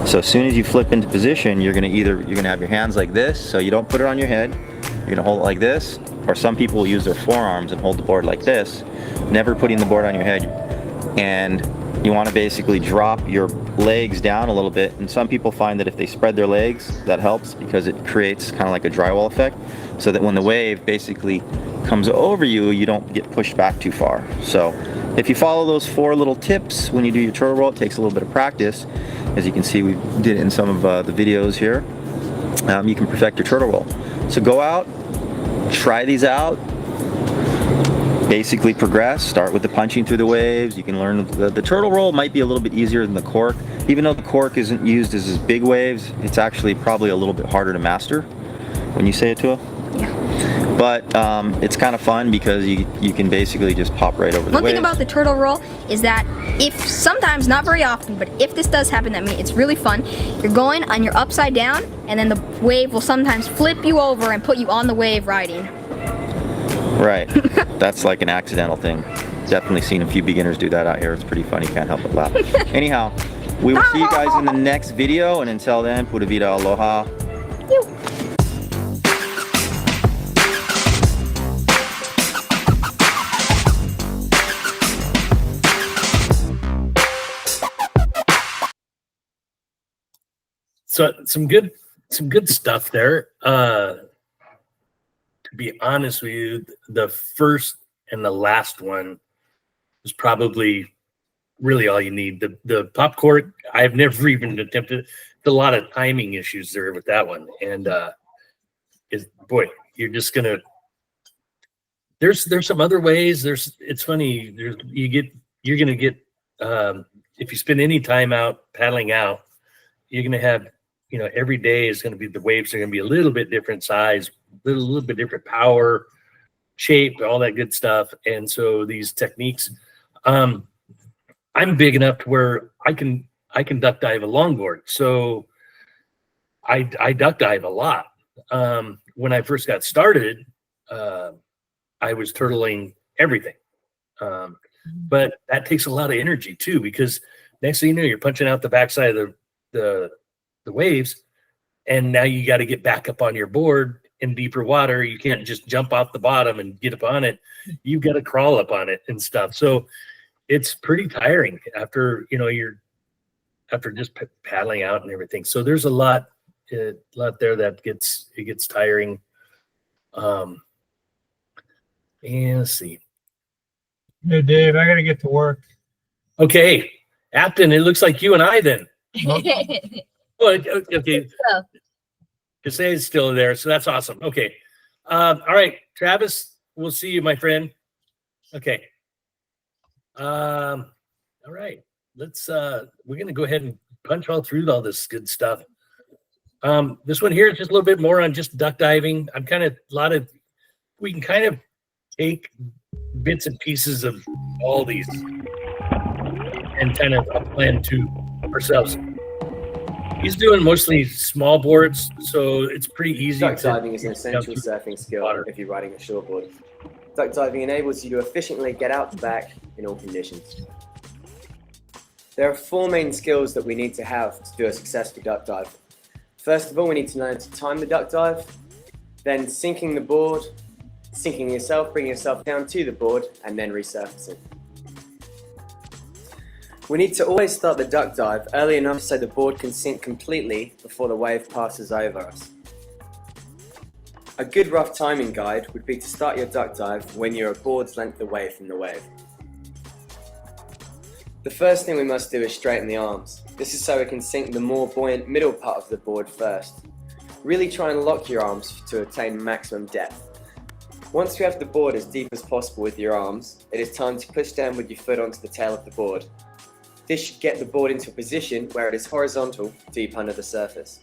So as soon as you flip into position, you're gonna have your hands like this, so you don't put it on your head. You're gonna hold it like this, or some people will use their forearms and hold the board like this, never putting the board on your head. And you want to basically drop your legs down a little bit, and some people find that if they spread their legs, that helps because it creates kind of like a drywall effect, so that when the wave basically comes over you, you don't get pushed back too far. So if you follow those 4 little tips when you do your turtle roll, it takes a little bit of practice. As you can see, we did it in some of the videos here. You can perfect your turtle roll. So go out, try these out. basically progress. Start with the punching through the waves. You can learn the turtle roll might be a little bit easier than the cork. Even though the cork isn't used as big waves, it's actually probably a little bit harder to master when you say it to them. Yeah. But it's kind of fun because you can basically just pop right over the One waves. thing about the turtle roll is that if sometimes, not very often, but if this does happen, that means it's really fun. You're going and you're upside down, and then the wave will sometimes flip you over and put you on the wave riding. Right. That's like an accidental thing. Definitely seen a few beginners do that out here. It's pretty funny. Can't help but laugh. Anyhow, we will see you guys in the next video, and until then, pura vida, aloha. So some good stuff there. To be honest with you, the first and the last one was probably really all you need. The pop cork, I've never even attempted. There's a lot of timing issues there with that one, and boy, you're just gonna. There's some other ways. It's funny. You're gonna get if you spend any time out paddling out, you're gonna have, every day is going to be, the waves are going to be a little bit different size, little bit different power, shape, all that good stuff. And so these techniques, I'm big enough to where I can duck dive a longboard. So I duck dive a lot. When I first got started, I was turtling everything. But that takes a lot of energy too, because next thing you know, you're punching out the backside of the waves, and now you got to get back up on your board in deeper water. You can't just jump off the bottom and get up on it. You've got to crawl up on it and stuff. So it's pretty tiring after just paddling out and everything. So there's a lot there that gets tiring. And let's see. Hey, Dave, I got to get to work. Okay, Afton, it looks like you and I then. Well, okay. So. Jose is still there, so that's awesome. Okay. All right, Travis, we'll see you, my friend. Okay. All right. We're gonna go ahead and punch all through all this good stuff. This one here is just a little bit more on just duck diving. We can kind of take bits and pieces of all these and kind of plan to ourselves. He's doing mostly small boards, so it's pretty easy. Duck diving is an essential surfing skill water. if you're riding a shortboard. Duck diving enables you to efficiently get out the back in all conditions. There are 4 main skills that we need to have to do a successful duck dive. First of all, we need to learn to time the duck dive, then sinking the board, sinking yourself, bringing yourself down to the board, and then resurfacing. We need to always start the duck dive early enough so the board can sink completely before the wave passes over us. A good rough timing guide would be to start your duck dive when you're a board's length away from the wave. The first thing we must do is straighten the arms. This is so we can sink the more buoyant middle part of the board first. Really try and lock your arms to attain maximum depth. Once you have the board as deep as possible with your arms, it is time to push down with your foot onto the tail of the board. This should get the board into a position where it is horizontal, deep under the surface.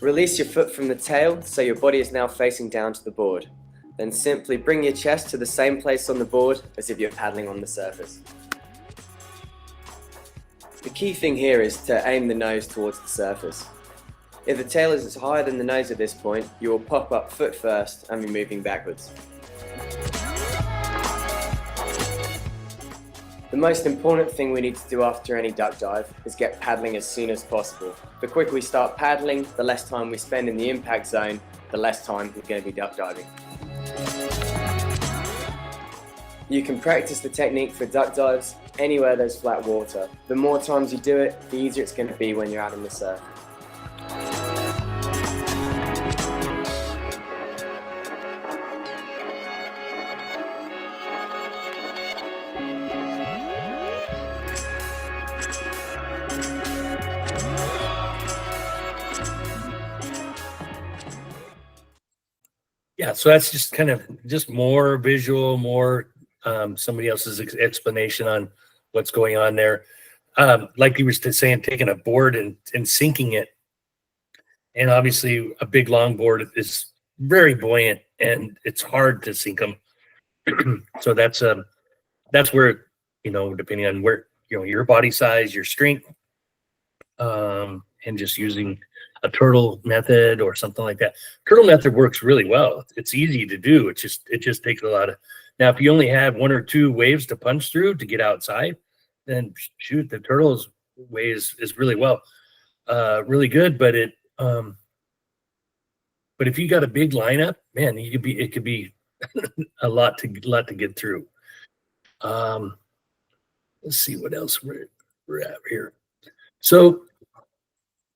Release your foot from the tail so your body is now facing down to the board. Then simply bring your chest to the same place on the board as if you're paddling on the surface. The key thing here is to aim the nose towards the surface. If the tail is higher than the nose at this point, you will pop up foot first and be moving backwards. The most important thing we need to do after any duck dive is get paddling as soon as possible. The quicker we start paddling, the less time we spend in the impact zone, the less time we're going to be duck diving. You can practice the technique for duck dives anywhere there's flat water. The more times you do it, the easier it's going to be when you're out in the surf. Yeah, so that's just kind of just more visual, more somebody else's explanation on what's going on there. Like you were saying, taking a board and sinking it. And obviously a big long board is very buoyant and it's hard to sink them. So that's where, depending on where, your body size, your strength, and just using a turtle method or something like that. Turtle method works really well. It's easy to do. It just takes a lot of, now if you only have 1 or 2 waves to punch through to get outside, then shoot, the turtle's way is really really good. But but if you got a big lineup, man, it could be a lot to get through. Let's see what else we're at here. So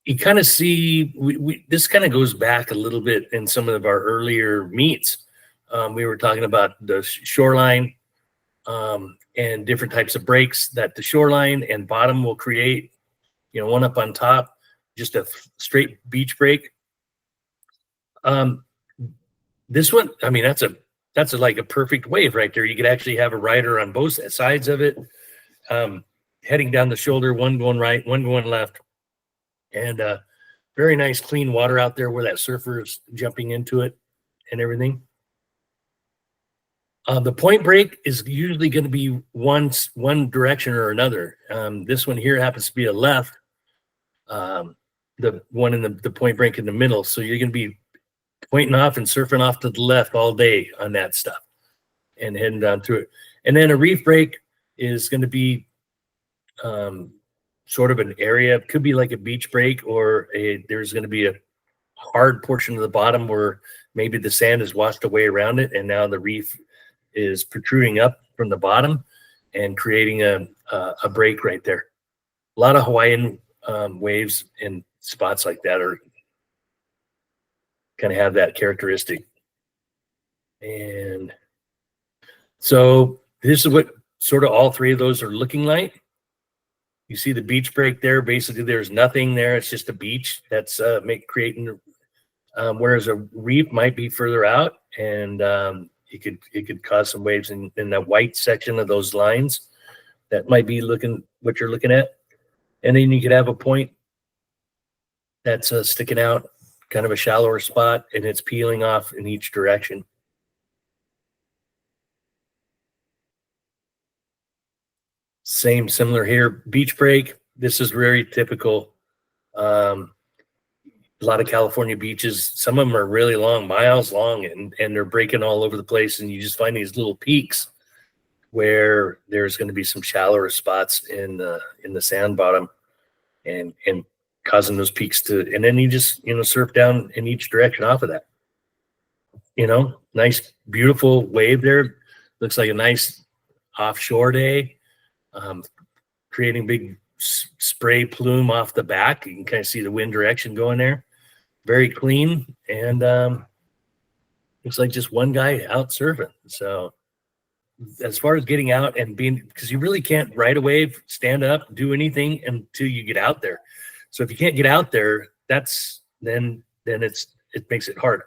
you kind of see this kind of goes back a little bit in some of our earlier meets. We were talking about the shoreline and different types of breaks that the shoreline and bottom will create. One up on top, just a straight beach break. This one, I mean, that's like a perfect wave right there. You could actually have a rider on both sides of it, heading down the shoulder, one going right, one going left. And very nice clean water out there where that surfer is jumping into it and everything. The point break is usually going to be one direction or another. This one here happens to be a left, the one in the point break in the middle. So you're going to be pointing off and surfing off to the left all day on that stuff and heading down through it. And then a reef break is going to be sort of an area. It could be like a beach break, or there's going to be a hard portion of the bottom where maybe the sand is washed away around it, and now the reef is protruding up from the bottom and creating a break right there. A lot of Hawaiian waves in spots like that are kind of have that characteristic. And so this is what sort of all 3 of those are looking like. You see the beach break there. Basically, there's nothing there. It's just a beach that's creating. Whereas a reef might be further out, and it could cause some waves in the white section of those lines. That might be what you're looking at, and then you could have a point that's sticking out, kind of a shallower spot, and it's peeling off in each direction. Similar here, beach break. This is very typical. A lot of California beaches, some of them are really long, miles long, and they're breaking all over the place. And you just find these little peaks where there's going to be some shallower spots in the sand bottom, and causing those peaks and then you just surf down in each direction off of that. Nice, beautiful wave there. Looks like a nice offshore day. Creating big spray plume off the back. You can kind of see the wind direction going there. Very clean, and looks like just one guy out surfing. So as far as getting out and being, because you really can't ride a wave, stand up, do anything until you get out there. So if you can't get out there, then it makes it hard.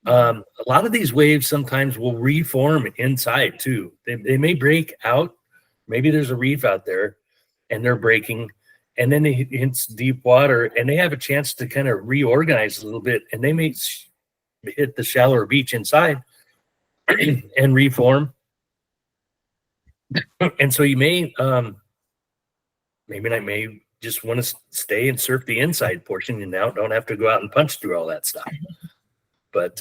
A lot of these waves sometimes will reform inside too. They may break out. Maybe there's a reef out there and they're breaking, and then it hits deep water and they have a chance to kind of reorganize a little bit, and they may hit the shallower beach inside and reform. And so you may just want to stay and surf the inside portion, and now don't have to go out and punch through all that stuff. But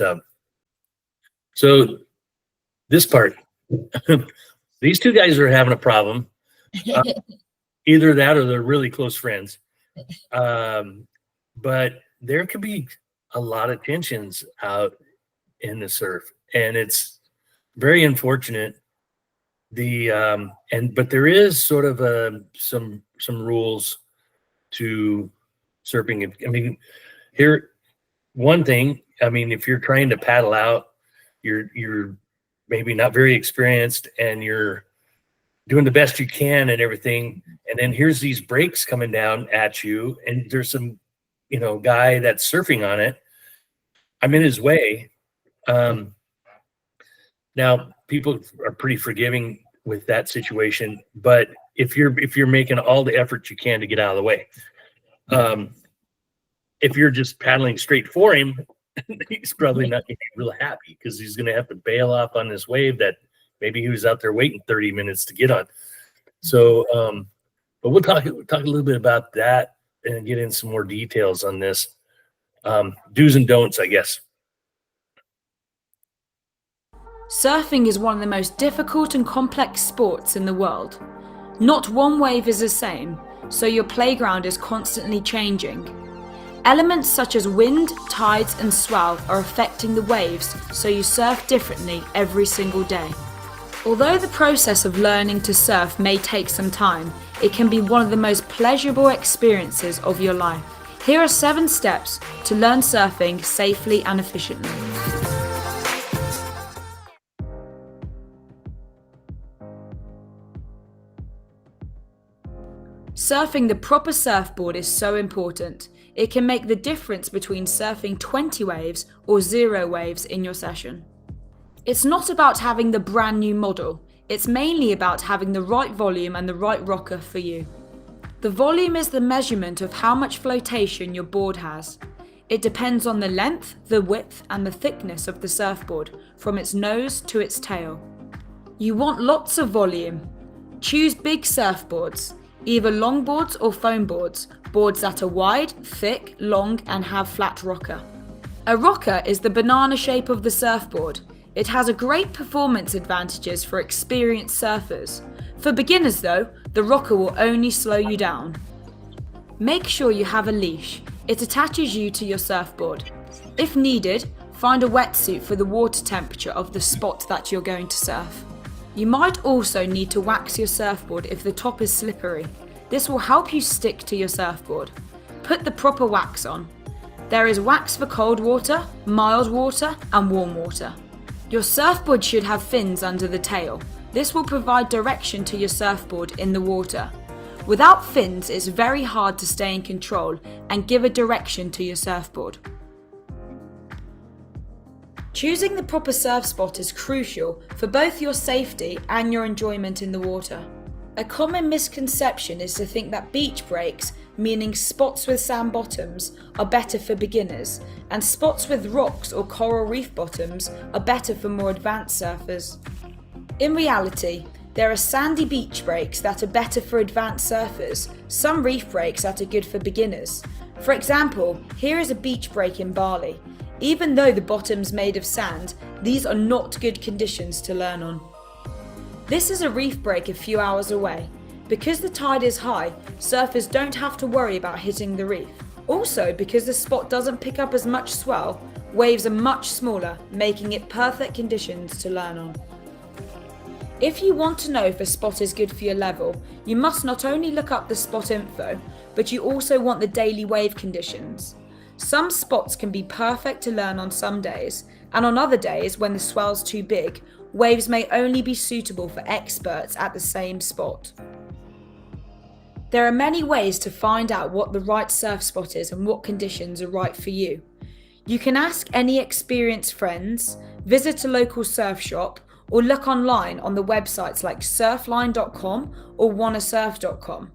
so this part, these 2 guys are having a problem. Either that or they're really close friends. But there could be a lot of tensions out in the surf, and it's very unfortunate. But there is sort of some rules to surfing. I mean, here, one thing, I mean, if you're trying to paddle out, you're maybe not very experienced, and you're doing the best you can and everything. And then here's these breaks coming down at you, and there's some, guy that's surfing on it. I'm in his way. Now, people are pretty forgiving with that situation, but if you're making all the effort you can to get out of the way, if you're just paddling straight for him, he's probably not going to be real happy because he's going to have to bail off on this wave that maybe he was out there waiting 30 minutes to get on. So, but we'll talk a little bit about that and get in some more details on this. Do's and don'ts, I guess. Surfing is one of the most difficult and complex sports in the world. Not one wave is the same, so your playground is constantly changing. Elements such as wind, tides, and swell are affecting the waves, so you surf differently every single day. Although the process of learning to surf may take some time, it can be one of the most pleasurable experiences of your life. Here are 7 steps to learn surfing safely and efficiently. Surfing the proper surfboard is so important. It can make the difference between surfing 20 waves or 0 waves in your session. It's not about having the brand new model. It's mainly about having the right volume and the right rocker for you. The volume is the measurement of how much flotation your board has. It depends on the length, the width, and the thickness of the surfboard, from its nose to its tail. You want lots of volume. Choose big surfboards, either longboards or foam boards, boards that are wide, thick, long, and have flat rocker. A rocker is the banana shape of the surfboard. It has a great performance advantages for experienced surfers. For beginners though, the rocker will only slow you down. Make sure you have a leash. It attaches you to your surfboard. If needed, find a wetsuit for the water temperature of the spot that you're going to surf. You might also need to wax your surfboard if the top is slippery. This will help you stick to your surfboard. Put the proper wax on. There is wax for cold water, mild water, and warm water. Your surfboard should have fins under the tail. This will provide direction to your surfboard in the water. Without fins, it's very hard to stay in control and give a direction to your surfboard. Choosing the proper surf spot is crucial for both your safety and your enjoyment in the water. A common misconception is to think that beach breaks, meaning spots with sand bottoms, are better for beginners, and spots with rocks or coral reef bottoms are better for more advanced surfers. In reality, there are sandy beach breaks that are better for advanced surfers, some reef breaks that are good for beginners. For example, here is a beach break in Bali. Even though the bottom's made of sand, these are not good conditions to learn on. This is a reef break a few hours away. Because the tide is high, surfers don't have to worry about hitting the reef. Also, because the spot doesn't pick up as much swell, waves are much smaller, making it perfect conditions to learn on. If you want to know if a spot is good for your level, you must not only look up the spot info, but you also want the daily wave conditions. Some spots can be perfect to learn on some days, and on other days when the swell's too big, waves may only be suitable for experts at the same spot. There are many ways to find out what the right surf spot is and what conditions are right for you. You can ask any experienced friends, visit a local surf shop, or look online on the websites like surfline.com or wannasurf.com.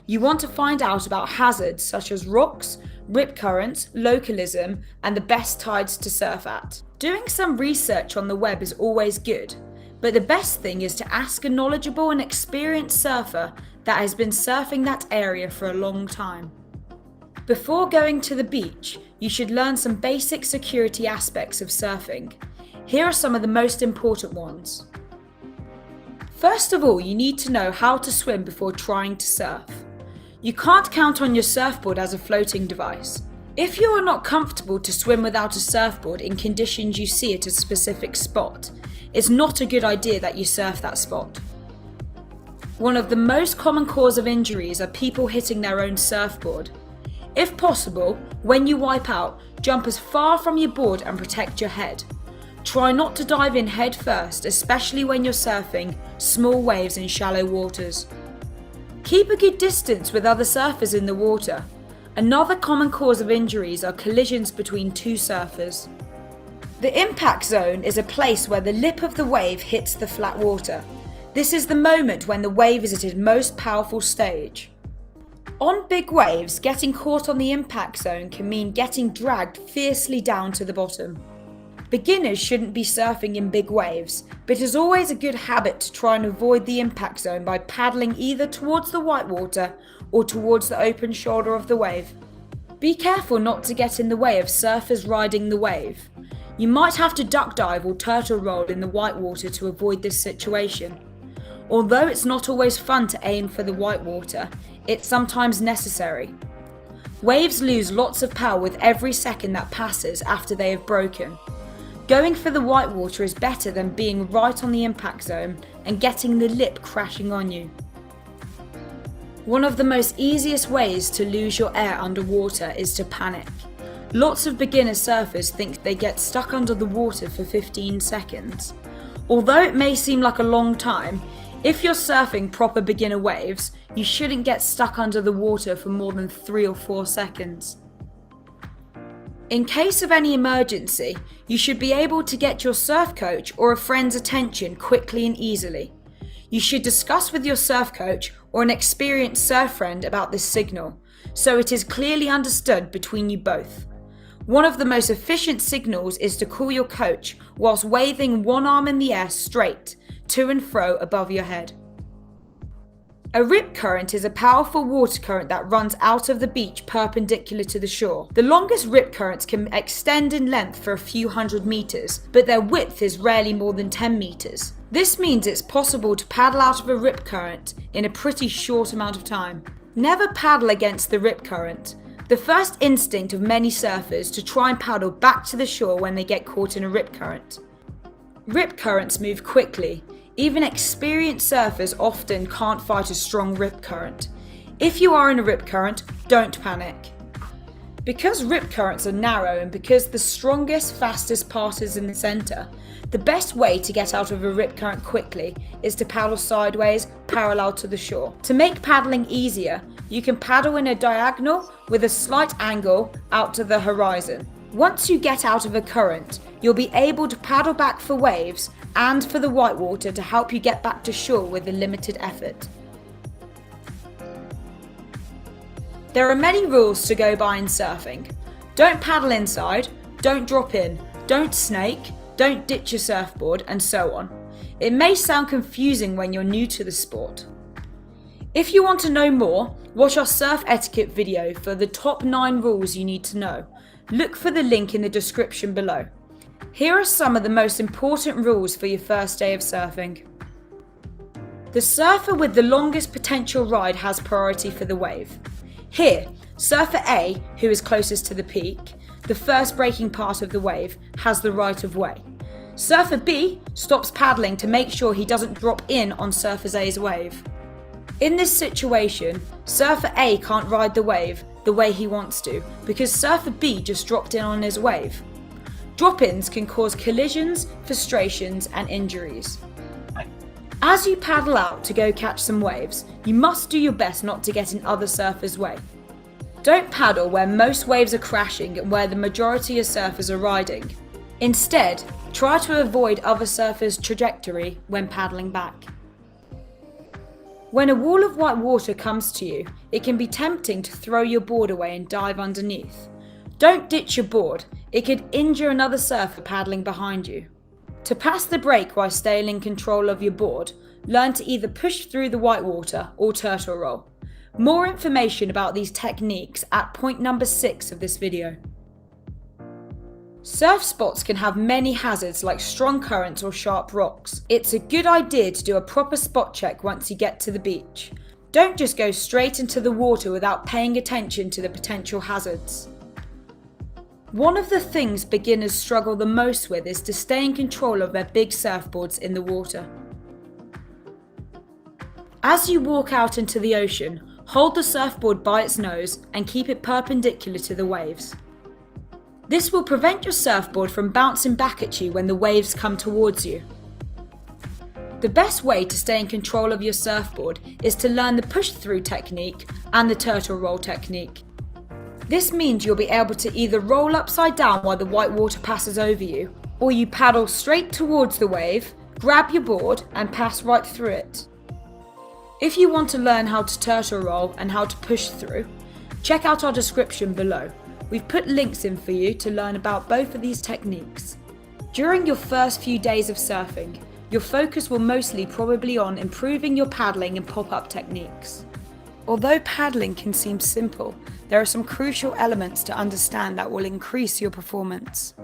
You want to find out about hazards such as rocks, rip currents, localism, and the best tides to surf at. Doing some research on the web is always good, but the best thing is to ask a knowledgeable and experienced surfer that has been surfing that area for a long time. Before going to the beach, you should learn some basic security aspects of surfing. Here are some of the most important ones. First of all, you need to know how to swim before trying to surf. You can't count on your surfboard as a floating device. If you are not comfortable to swim without a surfboard in conditions you see at a specific spot, it's not a good idea that you surf that spot. One of the most common causes of injuries are people hitting their own surfboard. If possible, when you wipe out, jump as far from your board and protect your head. Try not to dive in head first, especially when you're surfing small waves in shallow waters. Keep a good distance with other surfers in the water. Another common cause of injuries are collisions between two surfers. The impact zone is a place where the lip of the wave hits the flat water. This is the moment when the wave is at its most powerful stage. On big waves, getting caught on the impact zone can mean getting dragged fiercely down to the bottom. Beginners shouldn't be surfing in big waves, but it is always a good habit to try and avoid the impact zone by paddling either towards the whitewater or towards the open shoulder of the wave. Be careful not to get in the way of surfers riding the wave. You might have to duck dive or turtle roll in the whitewater to avoid this situation. Although it's not always fun to aim for the whitewater, it's sometimes necessary. Waves lose lots of power with every second that passes after they have broken. Going for the whitewater is better than being right on the impact zone and getting the lip crashing on you. One of the most easiest ways to lose your air underwater is to panic. Lots of beginner surfers think they get stuck under the water for 15 seconds. Although it may seem like a long time, if you're surfing proper beginner waves, you shouldn't get stuck under the water for more than 3 or 4 seconds. In case of any emergency, you should be able to get your surf coach or a friend's attention quickly and easily. You should discuss with your surf coach or an experienced surf friend about this signal, so it is clearly understood between you both. One of the most efficient signals is to call your coach whilst waving one arm in the air straight, to and fro above your head. A rip current is a powerful water current that runs out of the beach perpendicular to the shore. The longest rip currents can extend in length for a few hundred meters, but their width is rarely more than 10 meters. This means it's possible to paddle out of a rip current in a pretty short amount of time. Never paddle against the rip current. The first instinct of many surfers to try and paddle back to the shore when they get caught in a rip current. Rip currents move quickly. Even experienced surfers often can't fight a strong rip current. If you are in a rip current, don't panic. Because rip currents are narrow and because the strongest, fastest part is in the center, the best way to get out of a rip current quickly is to paddle sideways, parallel to the shore. To make paddling easier, you can paddle in a diagonal with a slight angle out to the horizon. Once you get out of a current, you'll be able to paddle back for waves and for the whitewater to help you get back to shore with a limited effort. There are many rules to go by in surfing. Don't paddle inside, don't drop in, don't snake, don't ditch your surfboard, and so on. It may sound confusing when you're new to the sport. If you want to know more, watch our surf etiquette video for the top 9 rules you need to know. Look for the link in the description below. Here are some of the most important rules for your first day of surfing. The surfer with the longest potential ride has priority for the wave. Here, surfer A, who is closest to the peak, the first breaking part of the wave, has the right of way. Surfer B stops paddling to make sure he doesn't drop in on surfer A's wave. In this situation, surfer A can't ride the wave the way he wants to because surfer B just dropped in on his wave. Drop-ins can cause collisions, frustrations, and injuries. As you paddle out to go catch some waves, you must do your best not to get in other surfers' way. Don't paddle where most waves are crashing and where the majority of surfers are riding. Instead, try to avoid other surfers' trajectory when paddling back. When a wall of white water comes to you, it can be tempting to throw your board away and dive underneath. Don't ditch your board, it could injure another surfer paddling behind you. To pass the break while staying in control of your board, learn to either push through the whitewater or turtle roll. More information about these techniques at point number 6 of this video. Surf spots can have many hazards like strong currents or sharp rocks. It's a good idea to do a proper spot check once you get to the beach. Don't just go straight into the water without paying attention to the potential hazards. One of the things beginners struggle the most with is to stay in control of their big surfboards in the water. As you walk out into the ocean, hold the surfboard by its nose and keep it perpendicular to the waves. This will prevent your surfboard from bouncing back at you when the waves come towards you. The best way to stay in control of your surfboard is to learn the push-through technique and the turtle roll technique. This means you'll be able to either roll upside down while the white water passes over you, Or you paddle straight towards the wave, grab your board and pass right through it. If you want to learn how to turtle roll and how to push through, check out our description below. We've put links in for you to learn about both of these techniques. During your first few days of surfing, your focus will mostly probably on improving your paddling and pop-up techniques. Although paddling can seem simple, there are some crucial elements to understand that will increase your performance.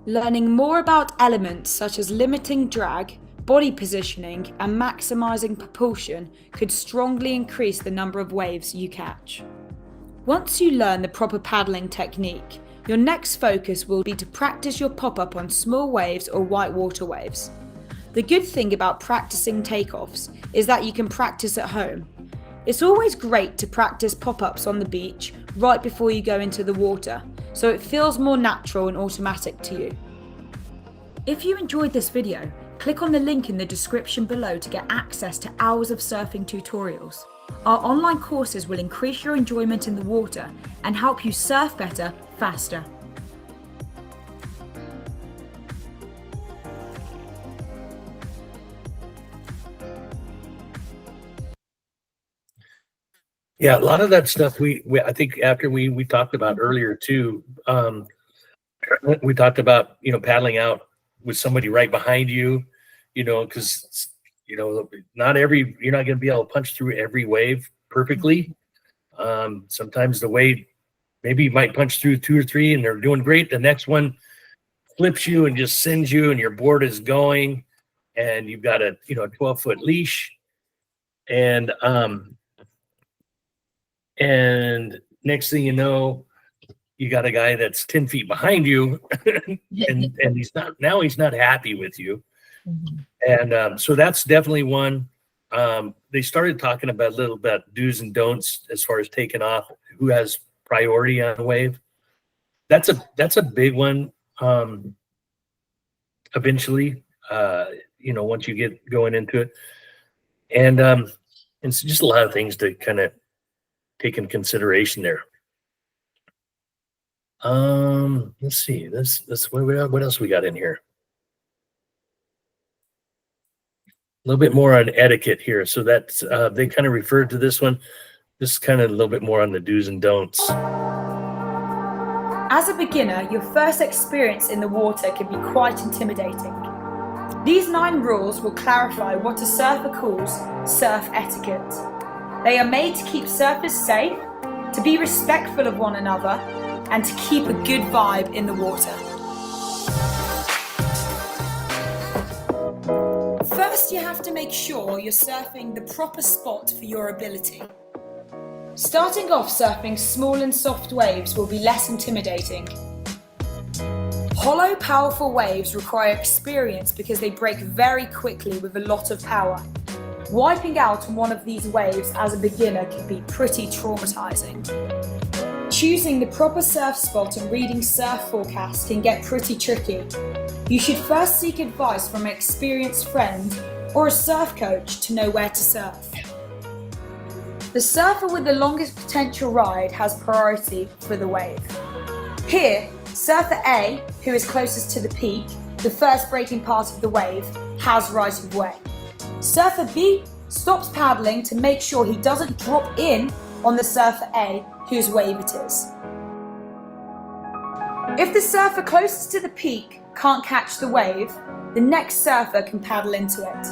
Learning more about elements such as limiting drag, body positioning, and maximizing propulsion could strongly increase the number of waves you catch. Once you learn the proper paddling technique, your next focus will be to practice your pop-up on small waves or whitewater waves. The good thing about practicing takeoffs is that you can practice at home. It's always great to practice pop-ups on the beach right before you go into the water, so it feels more natural and automatic to you. If you enjoyed this video, click on the link in the description below to get access to hours of surfing tutorials. Our online courses will increase your enjoyment in the water and help you surf better, faster. Yeah, a lot of that stuff we I think after we talked about earlier too. We talked about, you know, paddling out with somebody right behind you, you know, because you know, you're not going to be able to punch through every wave perfectly. Sometimes the wave, maybe you might punch through 2 or 3 and they're doing great. The next one flips you and just sends you, and your board is going, and you've got a 12-foot leash, and next thing you know, you got a guy that's 10 feet behind you, and he's not happy with you. And so that's definitely one. They started talking about a little bit do's and don'ts as far as taking off, who has priority on a wave. That's a big one. Eventually, once you get going into it, and it's just a lot of things to kind of take in consideration there. Let's see. That's what else we got in here. A little bit more on etiquette here. So that's they kind of referred to this one. This is kind of a little bit more on the do's and don'ts. As a beginner, your first experience in the water can be quite intimidating. These 9 rules will clarify what a surfer calls surf etiquette. They are made to keep surfers safe, to be respectful of one another, and to keep a good vibe in the water. First, you have to make sure you're surfing the proper spot for your ability. Starting off surfing small and soft waves will be less intimidating. Hollow, powerful waves require experience because they break very quickly with a lot of power. Wiping out on one of these waves as a beginner can be pretty traumatizing. Choosing the proper surf spot and reading surf forecasts can get pretty tricky. You should first seek advice from an experienced friend or a surf coach to know where to surf. The surfer with the longest potential ride has priority for the wave. Here, surfer A, who is closest to the peak, the first breaking part of the wave, has right of way. Surfer B stops paddling to make sure he doesn't drop in on the surfer A, whose wave it is. If the surfer closest to the peak can't catch the wave, the next surfer can paddle into it.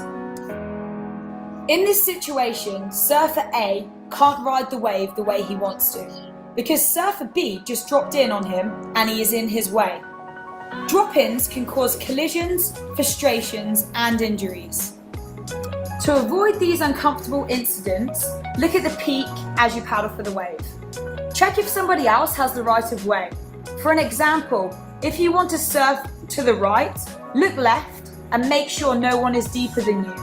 In this situation, surfer A can't ride the wave the way he wants to, because surfer B just dropped in on him and he is in his way. Drop-ins can cause collisions, frustrations, and injuries. To avoid these uncomfortable incidents, look at the peak as you paddle for the wave. Check if somebody else has the right of way. For an example, if you want to surf to the right, look left and make sure no one is deeper than you.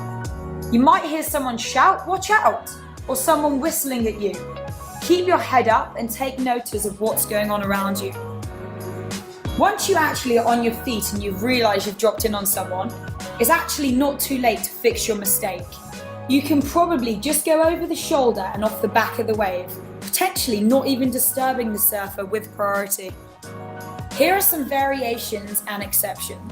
You might hear someone shout, "Watch out!" or someone whistling at you. Keep your head up and take notice of what's going on around you. Once you actually are on your feet and you've realised you've dropped in on someone, it's actually not too late to fix your mistake. You can probably just go over the shoulder and off the back of the wave, potentially not even disturbing the surfer with priority. Here are some variations and exceptions.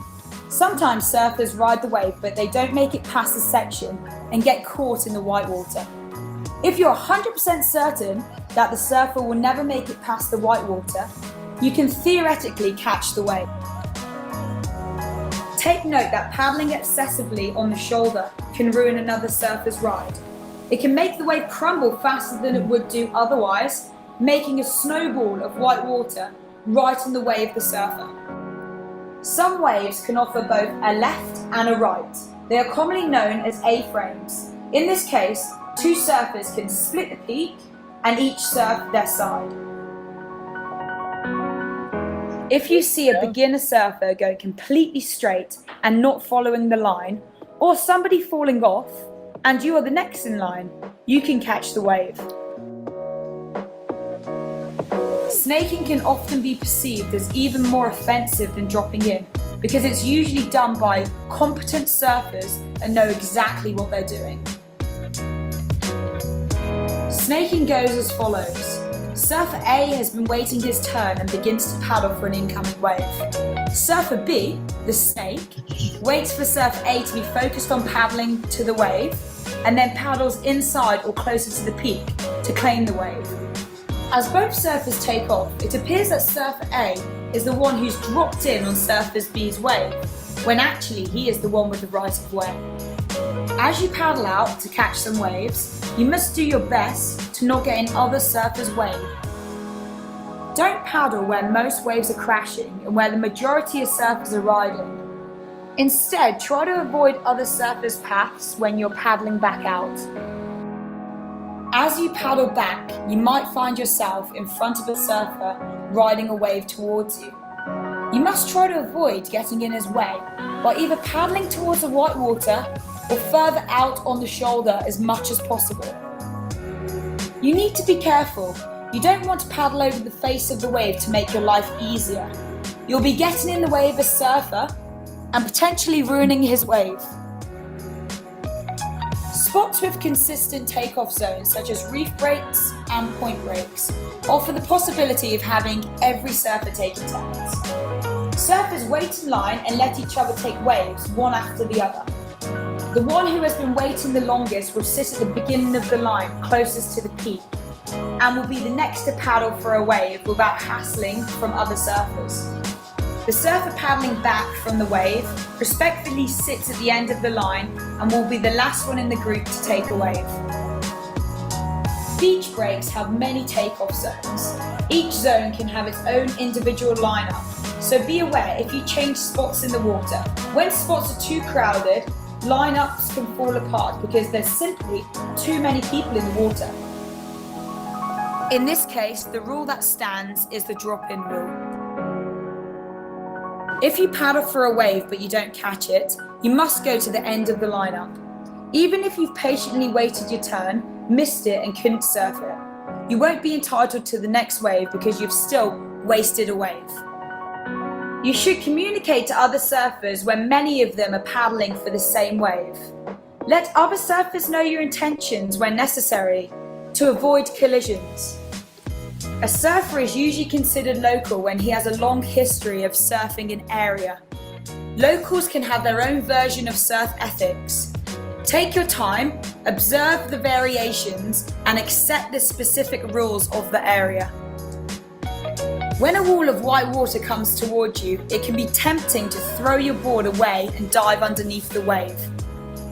Sometimes surfers ride the wave, but they don't make it past the section and get caught in the whitewater. If you're 100% certain that the surfer will never make it past the whitewater, you can theoretically catch the wave. Take note that paddling excessively on the shoulder can ruin another surfer's ride. It can make the wave crumble faster than it would do otherwise, making a snowball of white water right in the way of the surfer. Some waves can offer both a left and a right. They are commonly known as A-frames. In this case, two surfers can split the peak and each surf their side. If you see a beginner surfer going completely straight and not following the line, or somebody falling off, and you are the next in line, you can catch the wave. Snaking can often be perceived as even more offensive than dropping in, because it's usually done by competent surfers and know exactly what they're doing. Snaking goes as follows. Surfer A has been waiting his turn and begins to paddle for an incoming wave. Surfer B, the snake, waits for Surfer A to be focused on paddling to the wave, and then paddles inside or closer to the peak to claim the wave. As both surfers take off, it appears that Surfer A is the one who's dropped in on Surfer B's wave, when actually he is the one with the right of way. As you paddle out to catch some waves, you must do your best to not get in other surfers' wave. Don't paddle where most waves are crashing and where the majority of surfers are riding. Instead, try to avoid other surfers' paths when you're paddling back out. As you paddle back, you might find yourself in front of a surfer riding a wave towards you. You must try to avoid getting in his way by either paddling towards the whitewater or further out on the shoulder as much as possible. You need to be careful. You don't want to paddle over the face of the wave to make your life easier. You'll be getting in the way of a surfer and potentially ruining his wave. Spots with consistent takeoff zones, such as reef breaks and point breaks, offer the possibility of having every surfer taking turns. Surfers wait in line and let each other take waves, one after the other. The one who has been waiting the longest will sit at the beginning of the line closest to the peak, and will be the next to paddle for a wave without hassling from other surfers. The surfer paddling back from the wave respectfully sits at the end of the line and will be the last one in the group to take a wave. Beach breaks have many takeoff zones. Each zone can have its own individual lineup, so be aware if you change spots in the water. When spots are too crowded, lineups can fall apart because there's simply too many people in the water. In this case, the rule that stands is the drop-in rule. If you paddle for a wave but you don't catch it, you must go to the end of the lineup. Even if you've patiently waited your turn, missed it and couldn't surf it, you won't be entitled to the next wave because you've still wasted a wave. You should communicate to other surfers when many of them are paddling for the same wave. Let other surfers know your intentions when necessary to avoid collisions. A surfer is usually considered local when he has a long history of surfing an area. Locals can have their own version of surf ethics. Take your time, observe the variations, and accept the specific rules of the area. When a wall of white water comes towards you, it can be tempting to throw your board away and dive underneath the wave.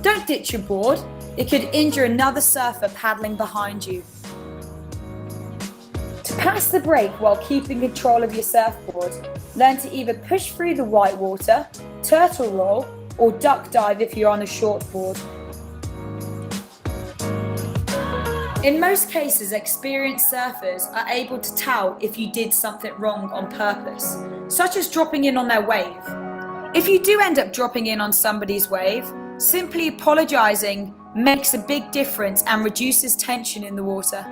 Don't ditch your board. It could injure another surfer paddling behind you. To pass the break while keeping control of your surfboard, learn to either push through the white water, turtle roll, or duck dive if you're on a short board. In most cases, experienced surfers are able to tell if you did something wrong on purpose, such as dropping in on their wave. If you do end up dropping in on somebody's wave, simply apologizing makes a big difference and reduces tension in the water.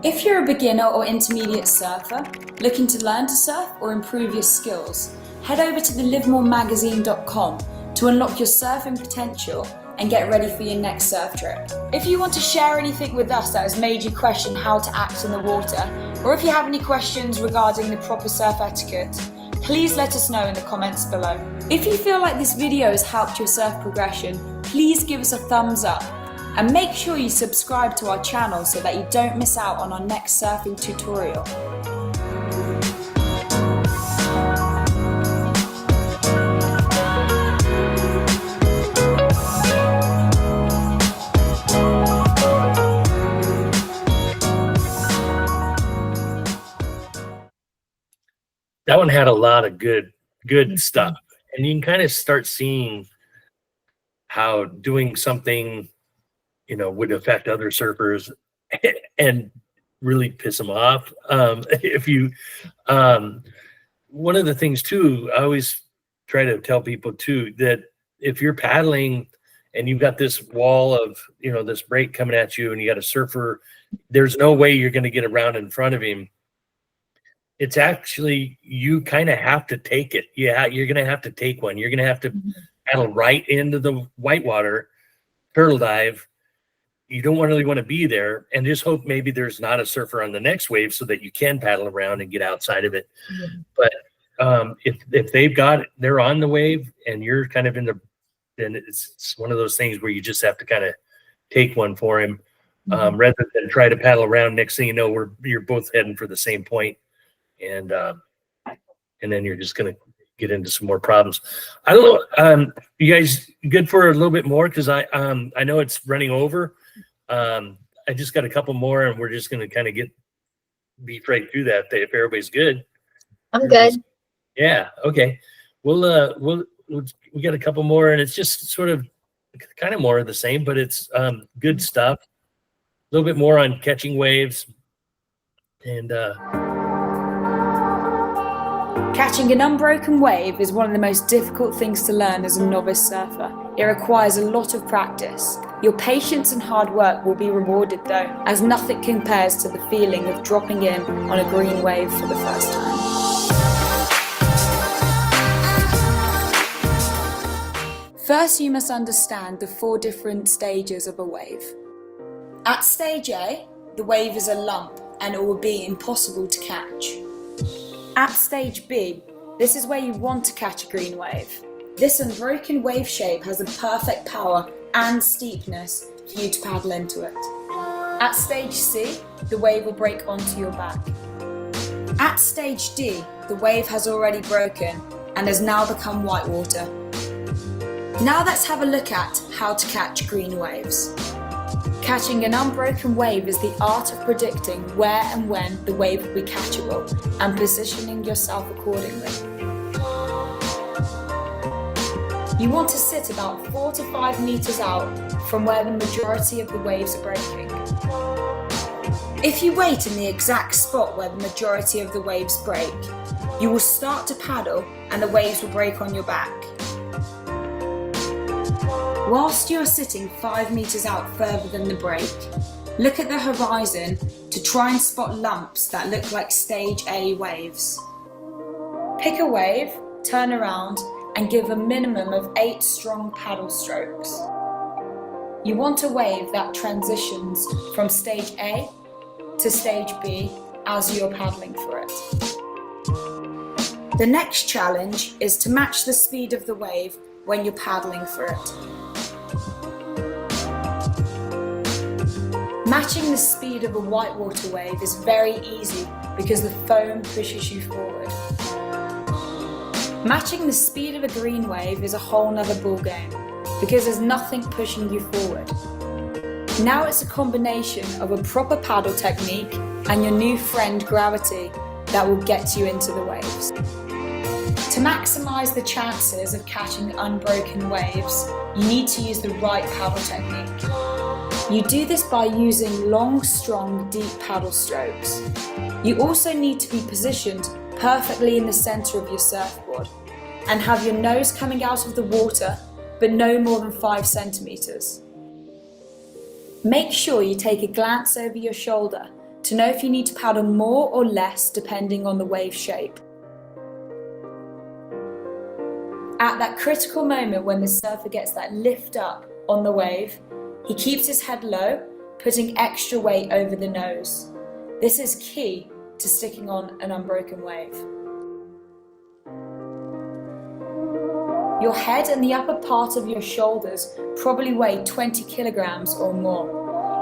If you're a beginner or intermediate surfer looking to learn to surf or improve your skills, head over to thelivemoremagazine.com to unlock your surfing potential and get ready for your next surf trip. If you want to share anything with us that has made you question how to act in the water, or if you have any questions regarding the proper surf etiquette, Please let us know in the comments below. If you feel like this video has helped your surf progression, please give us a thumbs up. And make sure you subscribe to our channel so that you don't miss out on our next surfing tutorial. That one had a lot of good stuff, and you can kind of start seeing how doing something, you know, would affect other surfers and really piss them off. If you, one of the things too, I always try to tell people too, that if you're paddling and you've got this wall of, you know, this break coming at you and you got a surfer, there's no way you're going to get around in front of him. It's actually, you kind of have to take it. Yeah, you're going to have to take one. You're going to have to paddle right into the whitewater, turtle dive. You don't really want to be there, and just hope maybe there's not a surfer on the next wave so that you can paddle around and get outside of it. But if they've got it, they're on the wave and you're kind of in the, then it's one of those things where you just have to kind of take one for him, rather than try to paddle around. Next thing you know, you're both heading for the same point. And then you're just going to get into some more problems. I don't know. You guys good for a little bit more? Because I know it's running over. I just got a couple more, and we're just going to kind of beat right through that if everybody's good. I'm good. Yeah. Okay. We got a couple more, and it's just sort of kind of more of the same, but it's good stuff. A little bit more on catching waves and. Catching an unbroken wave is one of the most difficult things to learn as a novice surfer. It requires a lot of practice. Your patience and hard work will be rewarded though, as nothing compares to the feeling of dropping in on a green wave for the first time. First, you must understand the 4 different stages of a wave. At stage A, the wave is a lump and it will be impossible to catch. At stage B, this is where you want to catch a green wave. This unbroken wave shape has the perfect power and steepness for you to paddle into it. At stage C, the wave will break onto your back. At stage D, the wave has already broken and has now become whitewater. Now let's have a look at how to catch green waves. Catching an unbroken wave is the art of predicting where and when the wave will be catchable and positioning yourself accordingly. You want to sit about 4 to 5 meters out from where the majority of the waves are breaking. If you wait in the exact spot where the majority of the waves break, you will start to paddle and the waves will break on your back. Whilst you are sitting 5 meters out further than the break, look at the horizon to try and spot lumps that look like stage A waves. Pick a wave, turn around, and give a minimum of 8 strong paddle strokes. You want a wave that transitions from stage A to stage B as you're paddling for it. The next challenge is to match the speed of the wave when you're paddling for it. Matching the speed of a whitewater wave is very easy because the foam pushes you forward. Matching the speed of a green wave is a whole nother ballgame because there's nothing pushing you forward. Now it's a combination of a proper paddle technique and your new friend gravity that will get you into the waves. To maximise the chances of catching unbroken waves, you need to use the right paddle technique. You do this by using long, strong, deep paddle strokes. You also need to be positioned perfectly in the centre of your surfboard and have your nose coming out of the water, but no more than 5 centimetres. Make sure you take a glance over your shoulder to know if you need to paddle more or less depending on the wave shape. At that critical moment when the surfer gets that lift up on the wave, he keeps his head low, putting extra weight over the nose. This is key to sticking on an unbroken wave. Your head and the upper part of your shoulders probably weigh 20 kilograms or more.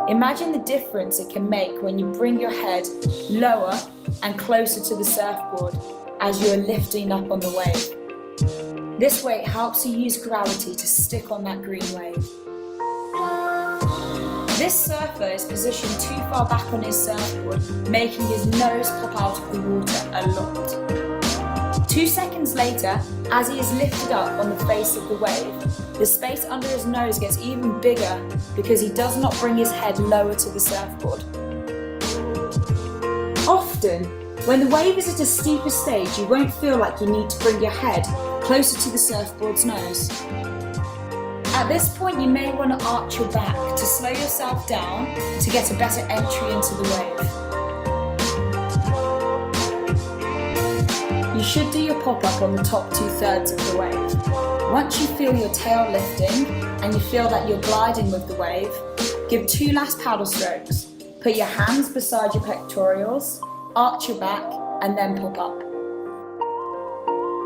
Imagine the difference it can make when you bring your head lower and closer to the surfboard as you are lifting up on the wave. This weight helps you use gravity to stick on that green wave. This surfer is positioned too far back on his surfboard, making his nose pop out of the water a lot. 2 seconds later, as he is lifted up on the face of the wave, the space under his nose gets even bigger because he does not bring his head lower to the surfboard. Often, when the wave is at a steeper stage, you won't feel like you need to bring your head closer to the surfboard's nose. At this point, you may want to arch your back to slow yourself down to get a better entry into the wave. You should do your pop-up on the top 2/3 of the wave. Once you feel your tail lifting and you feel that you're gliding with the wave, give 2 last paddle strokes. Put your hands beside your pectorals, arch your back, and then pop up.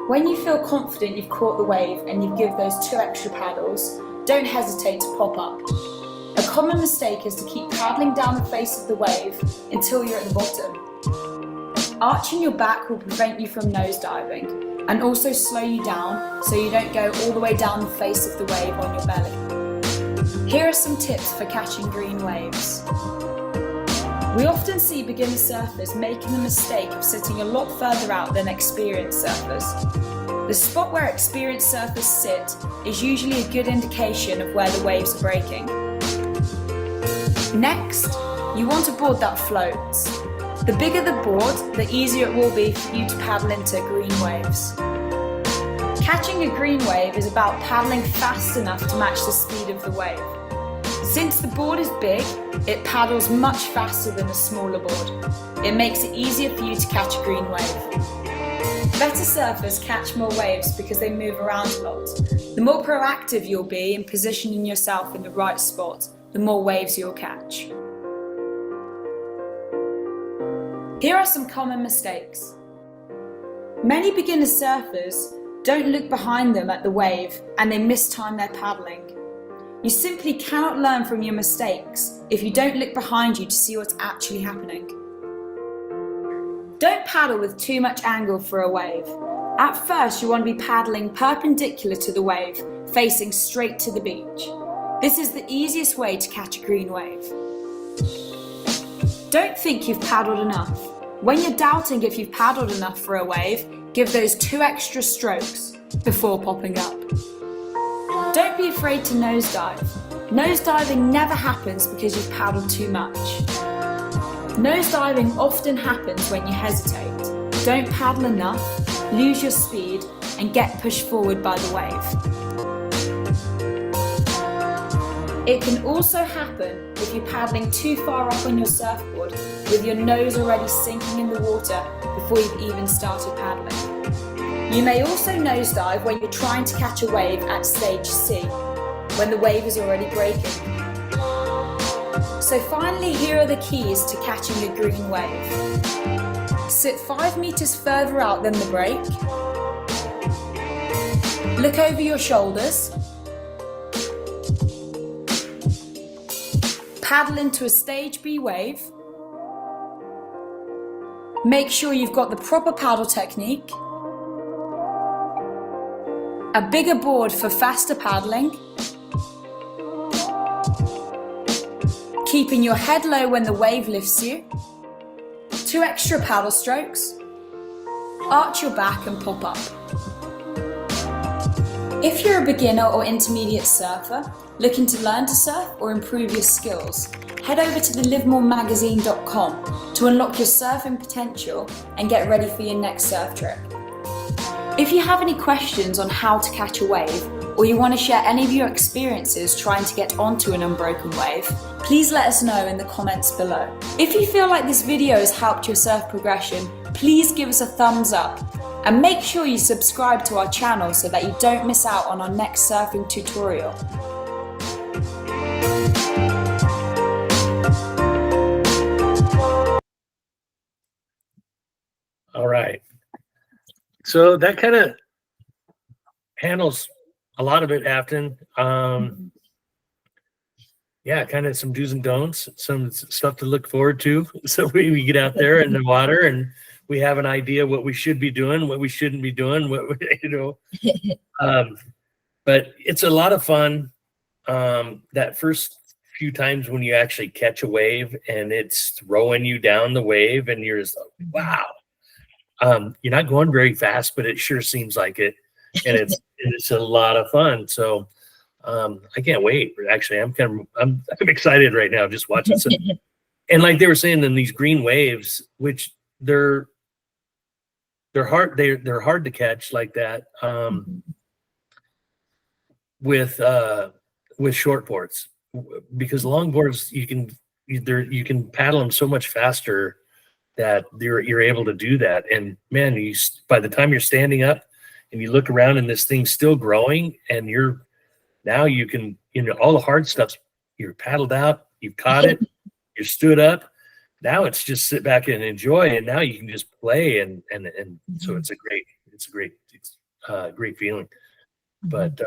When you feel confident you've caught the wave and you give those 2 extra paddles, don't hesitate to pop up. A common mistake is to keep paddling down the face of the wave until you're at the bottom. Arching your back will prevent you from nosediving and also slow you down so you don't go all the way down the face of the wave on your belly. Here are some tips for catching green waves. We often see beginner surfers making the mistake of sitting a lot further out than experienced surfers. The spot where experienced surfers sit is usually a good indication of where the waves are breaking. Next, you want a board that floats. The bigger the board, the easier it will be for you to paddle into green waves. Catching a green wave is about paddling fast enough to match the speed of the wave. Since the board is big, it paddles much faster than a smaller board. It makes it easier for you to catch a green wave. Better surfers catch more waves because they move around a lot. The more proactive you'll be in positioning yourself in the right spot, the more waves you'll catch. Here are some common mistakes. Many beginner surfers don't look behind them at the wave and they mistime their paddling. You simply cannot learn from your mistakes if you don't look behind you to see what's actually happening. Don't paddle with too much angle for a wave. At first, you want to be paddling perpendicular to the wave, facing straight to the beach. This is the easiest way to catch a green wave. Don't think you've paddled enough. When you're doubting if you've paddled enough for a wave, give those 2 extra strokes before popping up. Don't be afraid to nosedive. Nosediving never happens because you've paddled too much. Nosediving often happens when you hesitate. Don't paddle enough, lose your speed, and get pushed forward by the wave. It can also happen if you're paddling too far up on your surfboard with your nose already sinking in the water before you've even started paddling. You may also nosedive when you're trying to catch a wave at stage C, when the wave is already breaking. So finally, here are the keys to catching a green wave. Sit 5 meters further out than the break. Look over your shoulders. Paddle into a stage B wave. Make sure you've got the proper paddle technique. A bigger board for faster paddling. Keeping your head low when the wave lifts you. 2 extra paddle strokes. Arch your back and pop up. If you're a beginner or intermediate surfer, looking to learn to surf or improve your skills, head over to thelivemoremagazine.com to unlock your surfing potential and get ready for your next surf trip. If you have any questions on how to catch a wave, or you want to share any of your experiences trying to get onto an unbroken wave, please let us know in the comments below. If you feel like this video has helped your surf progression, please give us a thumbs up and make sure you subscribe to our channel so that you don't miss out on our next surfing tutorial. All right. So that kind of handles a lot of it, Afton. Yeah, kind of some do's and don'ts, some stuff to look forward to. So we get out there in the water and we have an idea what we should be doing, what we shouldn't be doing, but it's a lot of fun. That first few times when you actually catch a wave and it's throwing you down the wave and you're just like, wow. You're not going very fast, but it sure seems like it. And it's a lot of fun. So I can't wait. Actually, I'm excited right now just watching some. And like they were saying, in these green waves, which they're hard to catch like that with short boards, because long boards you can paddle them so much faster that you're able to do that. And man, by the time you're standing up and you look around and this thing's still growing, and now you can, all the hard stuff's, you're paddled out, you've caught it, you're stood up. Now it's just sit back and enjoy, and now you can just play, and so it's a great feeling. But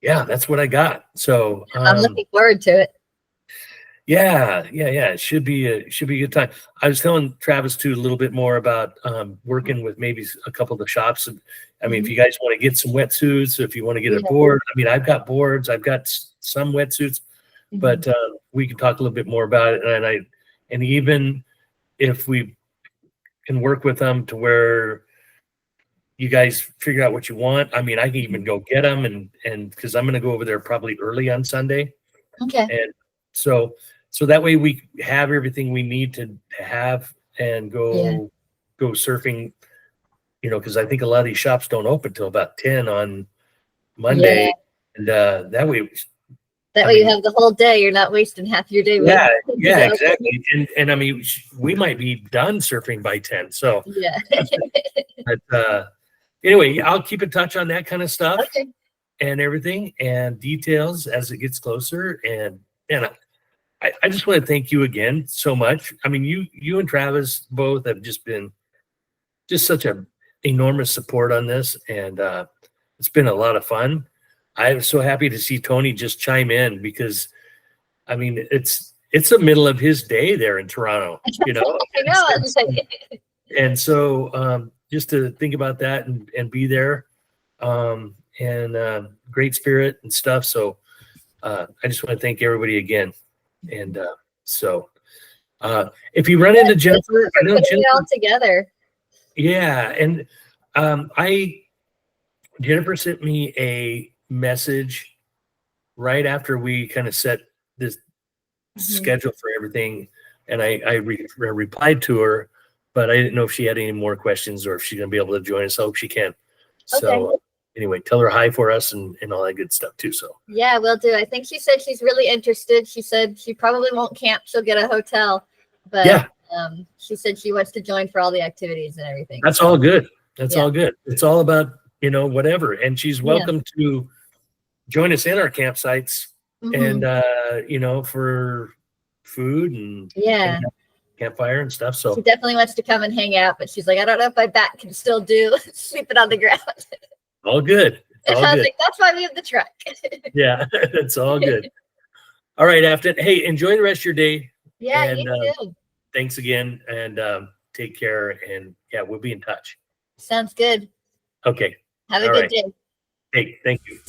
yeah, that's what I got. So I'm looking forward to it. Yeah. It should be a good time. I was telling Travis too a little bit more about working with maybe a couple of the shops. I mean, if you guys want to get some wetsuits, if you want to get a board, I mean, I've got boards, I've got some wetsuits, but we can talk a little bit more about it. And even if we can work with them to where you guys figure out what you want, I mean, I can even go get them, and because I'm going to go over there probably early on Sunday. Okay. And so that way we have everything we need to have and go surfing, because I think a lot of these shops don't open till about 10 on Monday. And that way you have the whole day. You're not wasting half your day. Yeah, exactly. And I mean, we might be done surfing by 10. So yeah. But anyway, I'll keep in touch on that kind of stuff. Okay. And everything and details as it gets closer. And I just want to thank you again so much. I mean, you and Travis both have just been such a enormous support on this, and it's been a lot of fun. I'm so happy to see Tony just chime in, because I mean, it's the middle of his day there in Toronto, I know. And so just to think about that and be there, and great spirit and stuff. So I just want to thank everybody again. And so if you run into Jennifer, I know Jennifer, all together. Yeah. And Jennifer sent me a message right after we kind of set this schedule for everything. And I replied to her, but I didn't know if she had any more questions or if she's going to be able to join us. I hope she can. Okay. So anyway, tell her hi for us and all that good stuff too. So yeah, will do. I think she said she's really interested. She said she probably won't camp. She'll get a hotel, but yeah. She said she wants to join for all the activities and everything. That's all good. That's all good. It's all about, whatever. And she's welcome to join us in our campsites and, for food and campfire and stuff. So she definitely wants to come and hang out, but she's like, I don't know if my back can still do sleeping on the ground. All good. I was like, that's why we have the truck. Yeah, it's all good. All right, Afton. Hey, enjoy the rest of your day. Yeah, and, you too. Thanks again, and take care. And yeah, we'll be in touch. Sounds good. Okay. Have a good day. Hey, thank you.